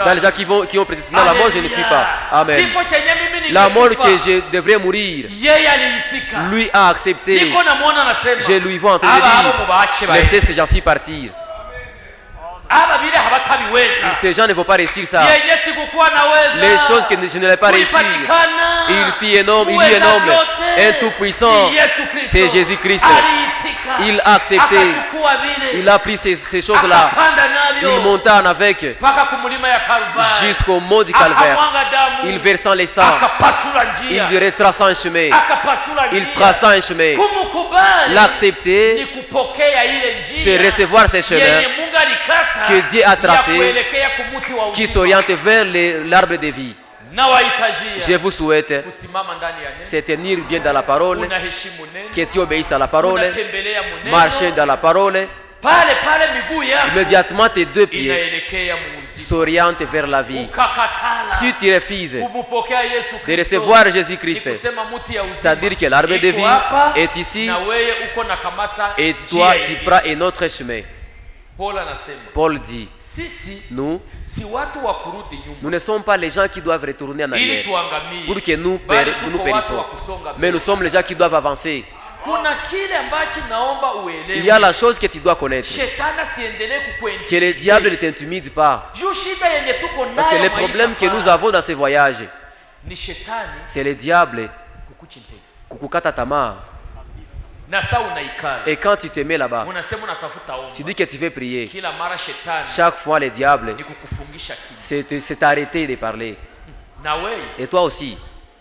Dans les gens qui ont prédit, non, la mort, je ne suis pas. Amen. La mort que je devrais mourir, lui a accepté. Je lui vois en train de dire, laissez ces gens-ci partir. Ces gens ne vont pas réussir ça. Les choses que je ne vais pas réussir. Il fit un homme, il y a un homme, un tout puissant. C'est Jésus-Christ. Il a accepté. Il a pris ces choses-là. Il monta en avec jusqu'au mont du Calvaire. Il versant les sangs. Il retraça un chemin. Il traça un chemin. L'accepter, c'est recevoir ces chemins que Dieu a tracés, qui s'orientent vers l'arbre de vie. Je vous souhaite se tenir bien dans la parole, que tu obéisses à la parole, marcher dans la parole. Immédiatement tes deux pieds s'orientent vers la vie. Si tu refuses de recevoir Jésus-Christ, c'est-à-dire que l'arbre de vie est ici et toi tu prends un autre chemin. Paul dit, nous ne sommes pas les gens qui doivent retourner en arrière pour que nous périssons, mais nous sommes les gens qui doivent avancer. Il y a la chose que tu dois connaître, que le diable ne t'intimide pas. Parce que les problèmes que nous avons dans ces voyages, c'est le diable kukukata tamaa. na saa unaikala Et quand tu te mets là-bas, unasema unatafuta omba, tu dis que tu veux prier. kila mara shetani Chaque fois, le diable, ni kukufungisha kinywa. c'est t'arrêter de parler. Na wewe Et toi aussi,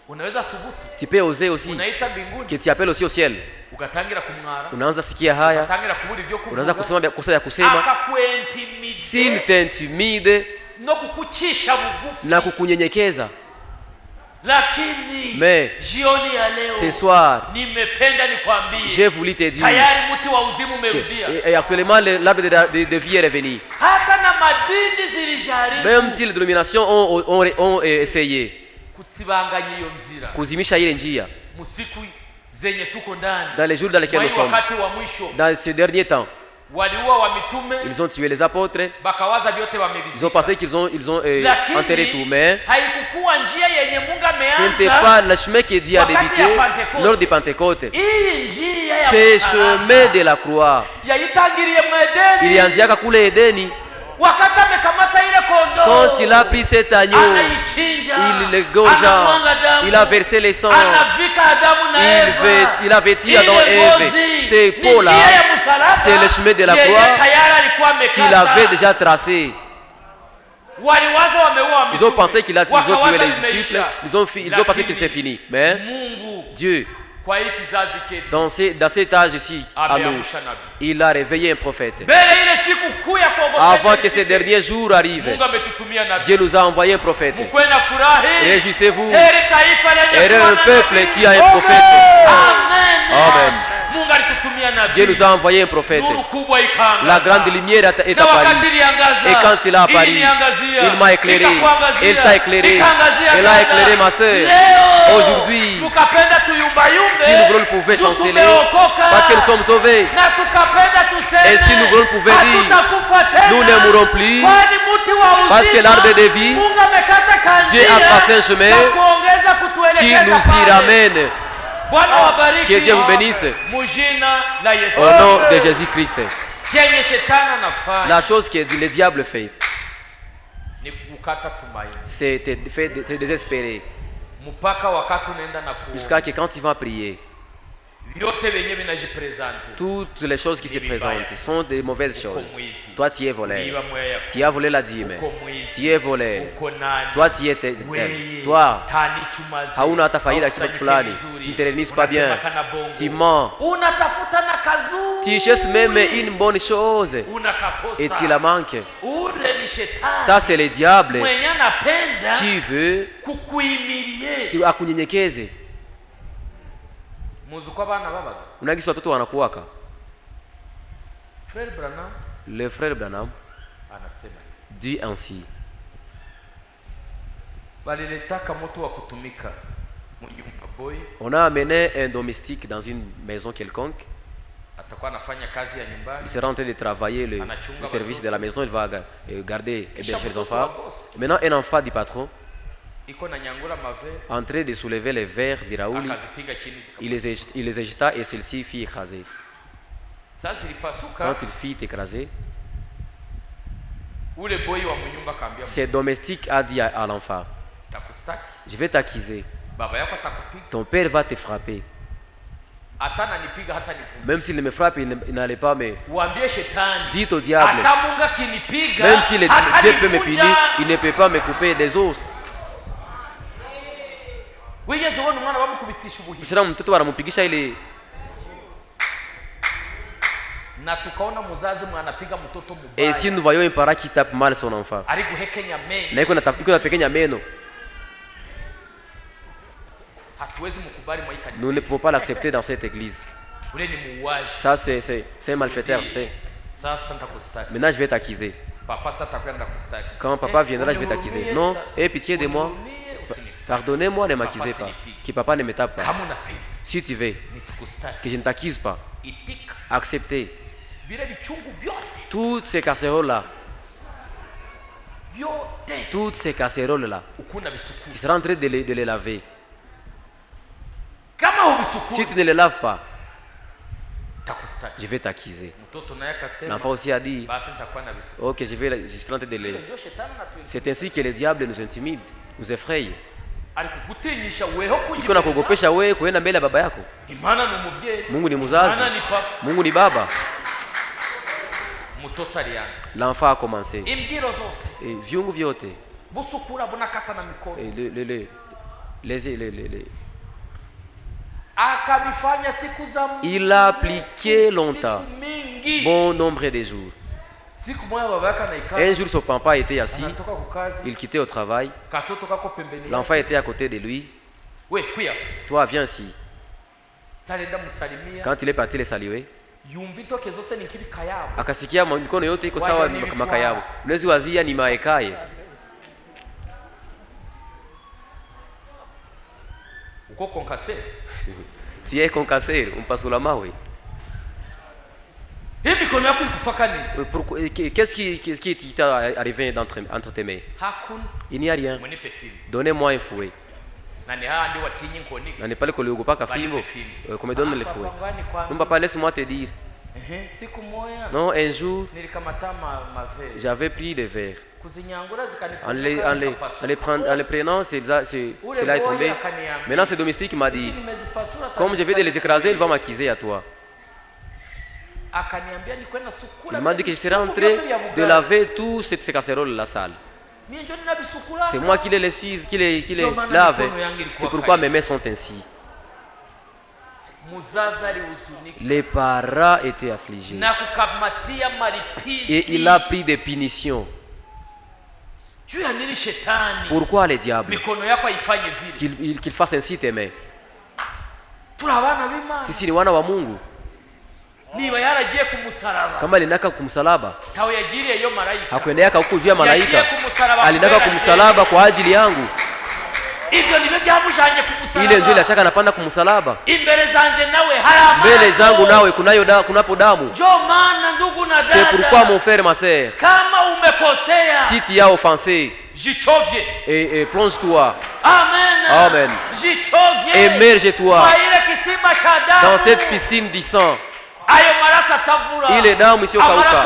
unaweza subutu tu peux oser aussi, unaita mbinguni que tu appelles aussi au ciel. ukatangira kumwara, Unaanza sikia haya, ukatangira kuburi byo unaanza kuvuga, kusema kosa ya kusema. akakuintimide S'il t'intimide no kukuchisha bugufi. na kukunyenyekeza, Lakini mais jioni ya leo ce soir, nimependa nikwambie, j'ai voulu te dire tayari mti wa uzima umerudia. et actuellement l'arbre de vie est revenu. Hata na madini zilijaribu Même si les dénominations ont essayé kutsibanganya hiyo nzira kuzimisha ile njia musiku zenye tuko ndani, dans les jours dans lesquels nous sommes, wakati wa mwisho dans ces derniers temps, waliua wa mitume, ils ont tué les apôtres, bakawaza vyote ils ont wamevizika. pensé qu'ils ont enterré tout, mais haikukuwa njia yenye Mungu ce n'était ameanza. pas le chemin que Dieu a débuté lors de Pentecôte. Hii njia ya C'est le msalaba chemin de la croix. yaitangiriye mwedeni, Ilianziaka kule Edeni. wakati amekamata ile kondoo, Quand il a pris cet agneau, anaichinja, il le gongea, anamwanga damu, il a versé le sang, anavika Adamu na Eva. il a vêtu Ile Adam et Ève. ngozi Ces ni peaux-là, njia ya msalaba c'est le chemin de la yenye croix tayari alikuwa qu'il amekata. avait déjà tracé. Waliwaza wameua Ils ont mitume, pensé qu'ils ont tué wakawaza les limeisha. disciples, ils ont pensé que Lakini c'est fini. Mais Mungu Dieu, kwa hii kizazi chetu dans cet âge-ci, à nous, ameamsha nabii. il a réveillé un prophète. Mbele ile siku kuu ya kuogopesha Avant que ces ifike, derniers jours arrivent, Mungu ametutumia nabii. Dieu nous a envoyé un prophète. Mkwe na furahi. Réjouissez-vous. Heri taifa lenye Heureux kuwa un na peuple nabii. qui a un prophète. Amen. Amen. Mungu alitutumia nabii. Dieu nous a envoyé un prophète. Nuru kubwa ikaangaza. La grande lumière est Na wakati apparue. iliangaza, Et quand il a apparu, iliniangazia, il m'a éclairé. ikakuangazia, Il t'a éclairé. ikaangazia Elle a dada. éclairé ma sœur. Leo, Aujourd'hui, tukapenda tuyumbayumbe, si nous voulons pouvoir chanceler, tumeokoka. parce que nous sommes sauvés. Na tukapenda tuseme, Et si nous voulons pouvoir dire, hatutakufa tena, nous ne mourrons plus, kwani mti wa uzima, parce que l'arbre de vie, Mungu amekata kanjia, Dieu a tracé un chemin na kuongeza qui kutuelekeza nous y pale. ramène. Bwana wabariki. Que Dieu vous bénisse. Mujina la Yesu. Au nom de Jésus-Christ. Chenye shetani anafanya La chose que le diable fait, ni kukata tumaini. c'est te désespérer. Mpaka wakati unaenda na Jusqu'à que quand tu vas prier, vyote venye vinajipresente. toutes les choses qui se présentent sont des mauvaises choses. Toi, tu es volé. Uliiba moya yako. Tu as volé la dîme. Uko mwizi. Tu es volé. Uko nani? Toi, tu es tel. Weye, Toi, tani chumazi. hauna hata faida kitu Haukusanyike fulani. vizuri. Tu ne te réunises pas bien. Unasema kana bongo. Tu mens. Unatafuta na kazuri. Tu cherches même une bonne chose Unakakosa. et tu la manques. Ule ni shetani. Ça, c'est le diable Mwenye anapenda qui veut kukuimilie. akunyenyekeze. Muzi uko abana babaga. Unagisi watoto wanakuwaka. Frère Branham Le frère Branham anasema dit ainsi. baliletaka mtu wa kutumika mnyumba boy, On a amené un domestique dans une maison quelconque. atakuwa anafanya kazi ya nyumbani. Il sera en train de travailler le service de la maison. Il va garder et héberger les enfants. Maintenant, un enfant du patron, Iko na nyangura mave, en train de soulever les verres viraouli, akazipiga chini il les agita et celle-ci fit écraser. Sasa zilipasuka. Quand il fit écraser, Ule boy wa mnyumba kaambia, ce domestique a dit à l'enfant, takustaki, je vais t'accuser. baba yako atakupiga. Ton père va te frapper. Hata ananipiga hata nifunga. Même s'il me frappe, il n'allait pas me... Uambie shetani, Dites au diable, hata Mungu akinipiga, même si Dieu peut me atanifunja. punir, il ne peut pas me couper des os. Wigeze ubona umwana bamukubitisha ubuhiri? Sasa mtoto wanampigisha ile, Na tukaona muzazi mwanapiga mtoto et mubaya. si nous voyons un parent qui tape mal son enfant, Ari guhekenya meno. na iko na pekenya meno, Hatuwezi mkubali mwa hii kanisa. nous ne pouvons pas l'accepter dans cette église. Ule ni muuaji. Ça, c'est un malfaiteur. Sasa nitakustaki. Maintenant, je vais t'accuser. Papa sasa atakwenda kustaki. Quand papa viendra, je vais t'accuser. Non, aie pitié de moi. Pardonnez-moi, ne m'accusez pas. Que papa ne me tape pas. Kama unapenda Si tu veux nisikustaki. que je ne t'accuse pas, Itika. acceptez. Vile vichungu vyote. Toutes ces casseroles-là, Vyote. toutes ces casseroles-là, Ukuna visukuru. tu seras en train de les laver. Kama uvisukuru. Si tu ne les laves pas, Takustaki. je vais t'accuser. Mtoto naye akasema. L'enfant aussi a dit, Basi nitakuwa na visukuru. ok, je serai en train de les... Ndio shetani anatuingia. C'est ainsi que le diable nous intimide, nous effraie. iko na kuogopesha wewe kuenda mbele ya baba yako. Mungu ni mzazi, Mungu ni baba. L'enfant a commencé. Viungu vyote. Il a appliqué longtemps, bon nombre de jours. Un jour, son papa était assis, il quittait au travail. L'enfant était à côté de lui. Toi, viens ici. Quand il est parti le saluer, akasikia mikono yote iko sawa makayabo. Unaweza wazia ni maekaye. Uko concassé. Tu es concassé, umpasula mawe. Qu'est-ce qui t'est arrivé entre tes mains? Il n'y a rien. Donnez-moi un fouet. Na n'est pas le collègue pas fimbo. Qu'on me donne le fouet. Non papa, laisse-moi te dire. Non, un jour, j'avais pris des verres. En les prenant, cela est tombé. Maintenant, ce domestique m'a dit, comme je vais les écraser, il va m'accuser à toi. Il m'a dit que je serais en train de laver tous ces casseroles de la salle. C'est moi qui les lessive, qui les lave. C'est pourquoi mes mains sont ainsi. Les parents étaient affligés. Et il a pris des punitions. Pourquoi le diable qu'il fasse ainsi tes mains? Sisi ni wana wa Mungu. Kama alinaka kumsalaba, hakuendeaka huko juu ya malaika, alinaka kumsalaba kwa ajili yangu. Ile ndio ilachaka napanda kumsalaba. Mbele zangu nawe kunapo damu. C'est pourquoi mon frère, ma sœur, si tu as offensé, et plonge-toi. Amen. Émerge-toi dans cette piscine du sang. Ile damu isiyokauka,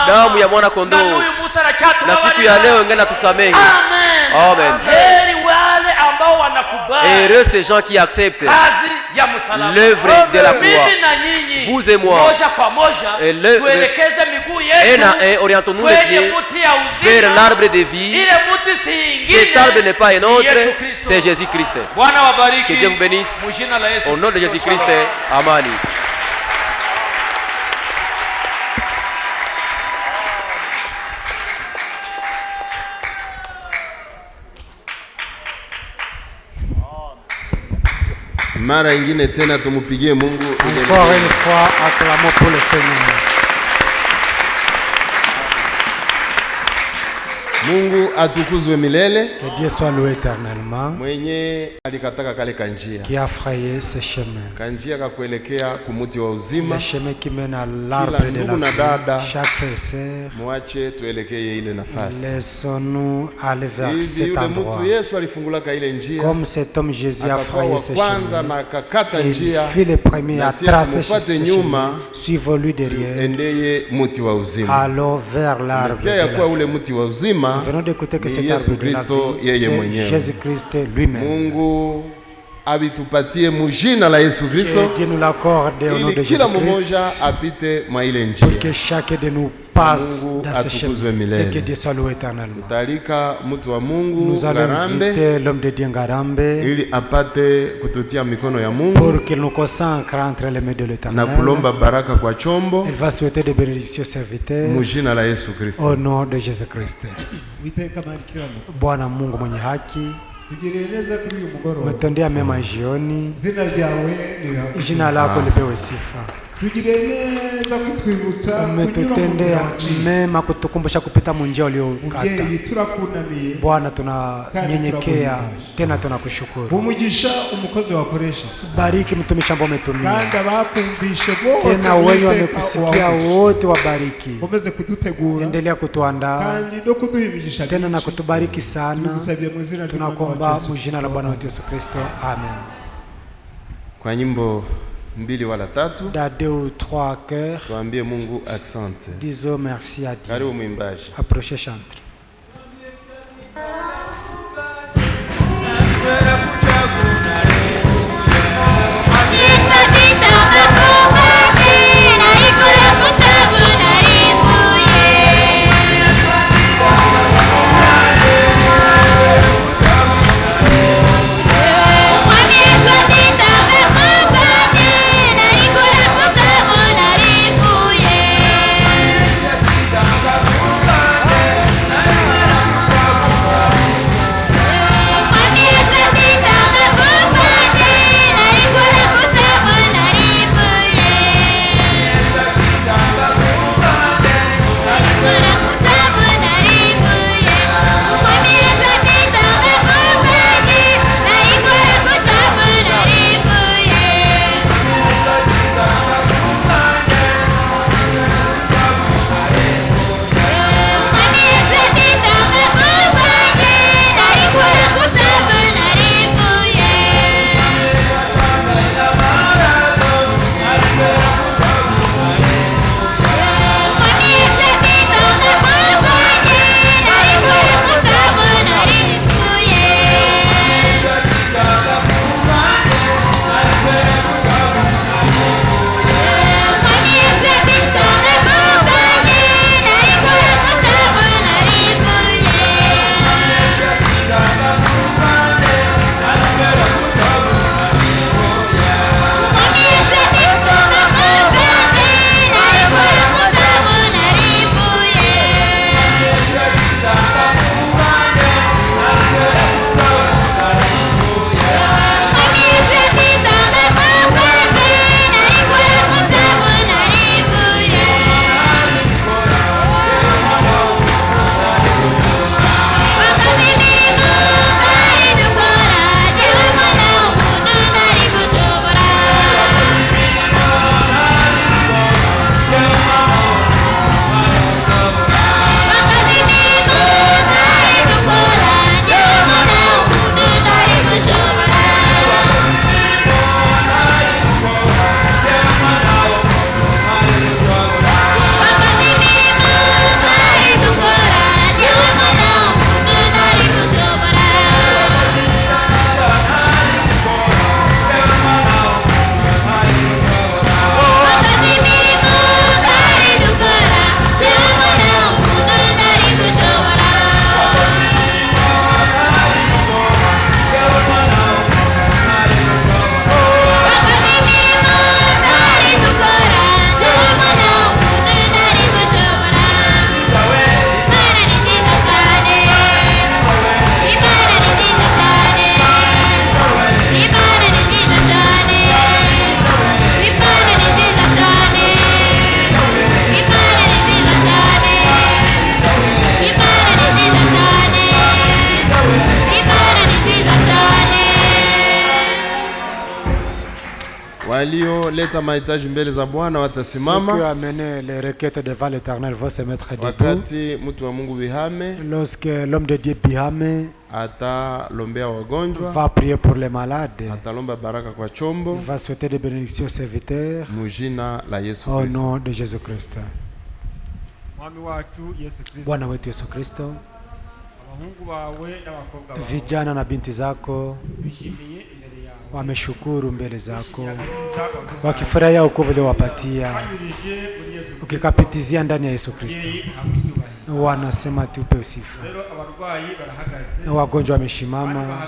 damu ya mwana kondoo, na siku ya leo ngena tusamehe. Amen. Heureux ces gens qui acceptent l'œuvre de la croix. Vous et moi, un à un, orientons-nous les pieds vers l'arbre de vie. Cet arbre n'est pas un autre, c'est Jésus-Christ. Que Dieu vous bénisse. Au nom de Jésus-Christ, Amen. Mara ingine tena tumupigie Mungu. Encore une fois, acclamons pour le Seigneur. Mungu atukuzwe milele. Que Dieu soit loué éternellement. Mwenye alikataka kale kanjia. Qui a frayé ce chemin. Kanjia kakuelekea kumuti wa uzima. Le chemin qui mène à l'arbre de la vie. Chaque frère et sœur. Mwache tuelekee ile nafasi. Laissons-nous aller vers cet endroit. Yesu alifungulaka ile njia. Comme cet homme Jésus a frayé ce chemin. Na akakata njia. Il fut le premier à tracer ce chemin. Suivons-lui derrière. Endeye muti wa uzima. Allons vers l'arbre de la vie. Ule muti wa uzima. Nous venons d'écouter que cet arbre de la vie, c'est Jésus-Christ lui-même. Mungu abitupatie mujina la Yesu Kristo. Dieu nous l'accorde au nom de Jésus-Christ. Apite mwa ile njia. Pour que chacun de nous passe dans ce chemin. Et que Dieu soit loué éternellement. Tutalika mtu wa Mungu nous allons inviter l'homme de Dieu Ngarambe. Ili apate kututia mikono ya Mungu. Pour qu'il nous consacre entre les mains de l'Éternel. Na kulomba baraka kwa chombo. Il va souhaiter des bénédictions serviteurs. Mujina la Yesu Kristo. Au nom de Jésus-Christ. Bwana Mungu mwenye haki. Umetendea mema jioni. Jina lako lipewe sifa. Umetutendea mema kutukumbusha kupita munjia uliokata. Bwana tunanyenyekea tena tunakushukuru. Bariki mtumishi ambaye umetumia. Tena wewe wamekusikia wote wabariki. Endelea kutuandaa. Tena na kutubariki sana. Tunakuomba mjina la Bwana wetu Yesu Kristo. Amen. Kwa nyimbo 2 wala 3 dans 2 ou 3 cœurs, tuambie Mungu asante. Disons merci à Dieu. Karibu mwimbaji. Approchez chantre. walioleta mahitaji mbele za Bwana watasimama. Ceux qui ont amené les requêtes devant l'Éternel vont se mettre debout. Wakati mtu wa Mungu Bihame Lorsque l'homme de Dieu Bihame atalombea wagonjwa, va prier pour les malades, atalomba baraka kwa chombo, va souhaiter des bénédictions aux serviteurs mujina la Yesu au Kristo. nom de Jésus-Christ. Bwana wetu Yesu Kristo, vijana na binti zako wameshukuru mbele zako, wakifurahia wokovu uliowapatia, ukikapitizia ndani ya Yesu Kristo. Wanasema tupe sifa. Wagonjwa wameshimama,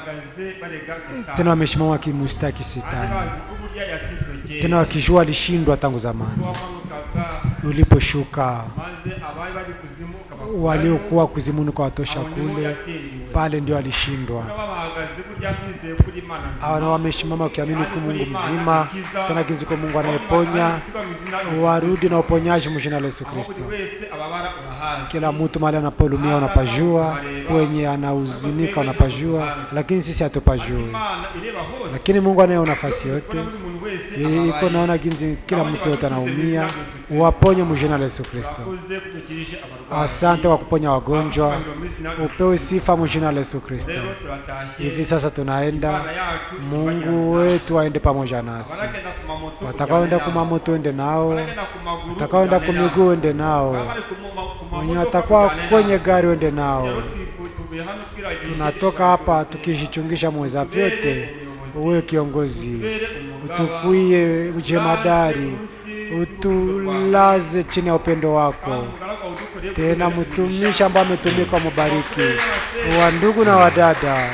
tena wameshimama wakimustaki Shetani, tena wakijua alishindwa tangu zamani. Uliposhuka, waliokuwa kuzimuni kwa watosha kule, pale ndio alishindwa. Hawana wameshimama wakiamini kwa Mungu mzima, tena kinzi kwa Mungu anayeponya. Warudi na uponyaji mjina la Yesu Kristo. Kila mtu mahali anapolumia unapajua, kwenye anahuzunika unapajua, lakini sisi hatupajui. Lakini Mungu anaye nafasi yote. Yeye iko naona ginzi kila mtu yote anaumia, uwaponye mjina la Yesu Kristo. Asante kwa kuponya wagonjwa, upewe sifa mjina la Yesu Kristo. Hivi sasa tunaenda, Mungu wetu aende pamoja nasi. Watakaoenda kumamoto ende nao, watakaoenda kumiguu ende nao, mwenye watakuwa kwenye gari ende nao. Tunatoka hapa tukijichungisha mweza vyote. Uwe kiongozi, utukuie ujemadari, utulaze chini ya upendo wako. Tena mtumishi ambaye ametumika mubariki, wa ndugu na wadada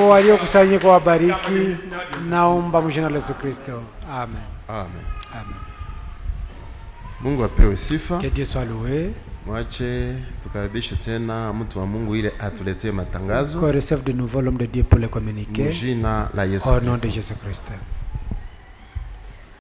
waliokusanyika wabariki, naomba mjina la Yesu Kristo. Amen. Amen. Amen. Mungu apewe sifa. Que Dieu soit loué. Mwache tukaribishe tena mtu wa Mungu ile atuletee matangazo. Qu'on receive de nouveau l'homme de Dieu pour les communiquer. Mjina la Yesu Au nom de Kristo. Jésus-Christ.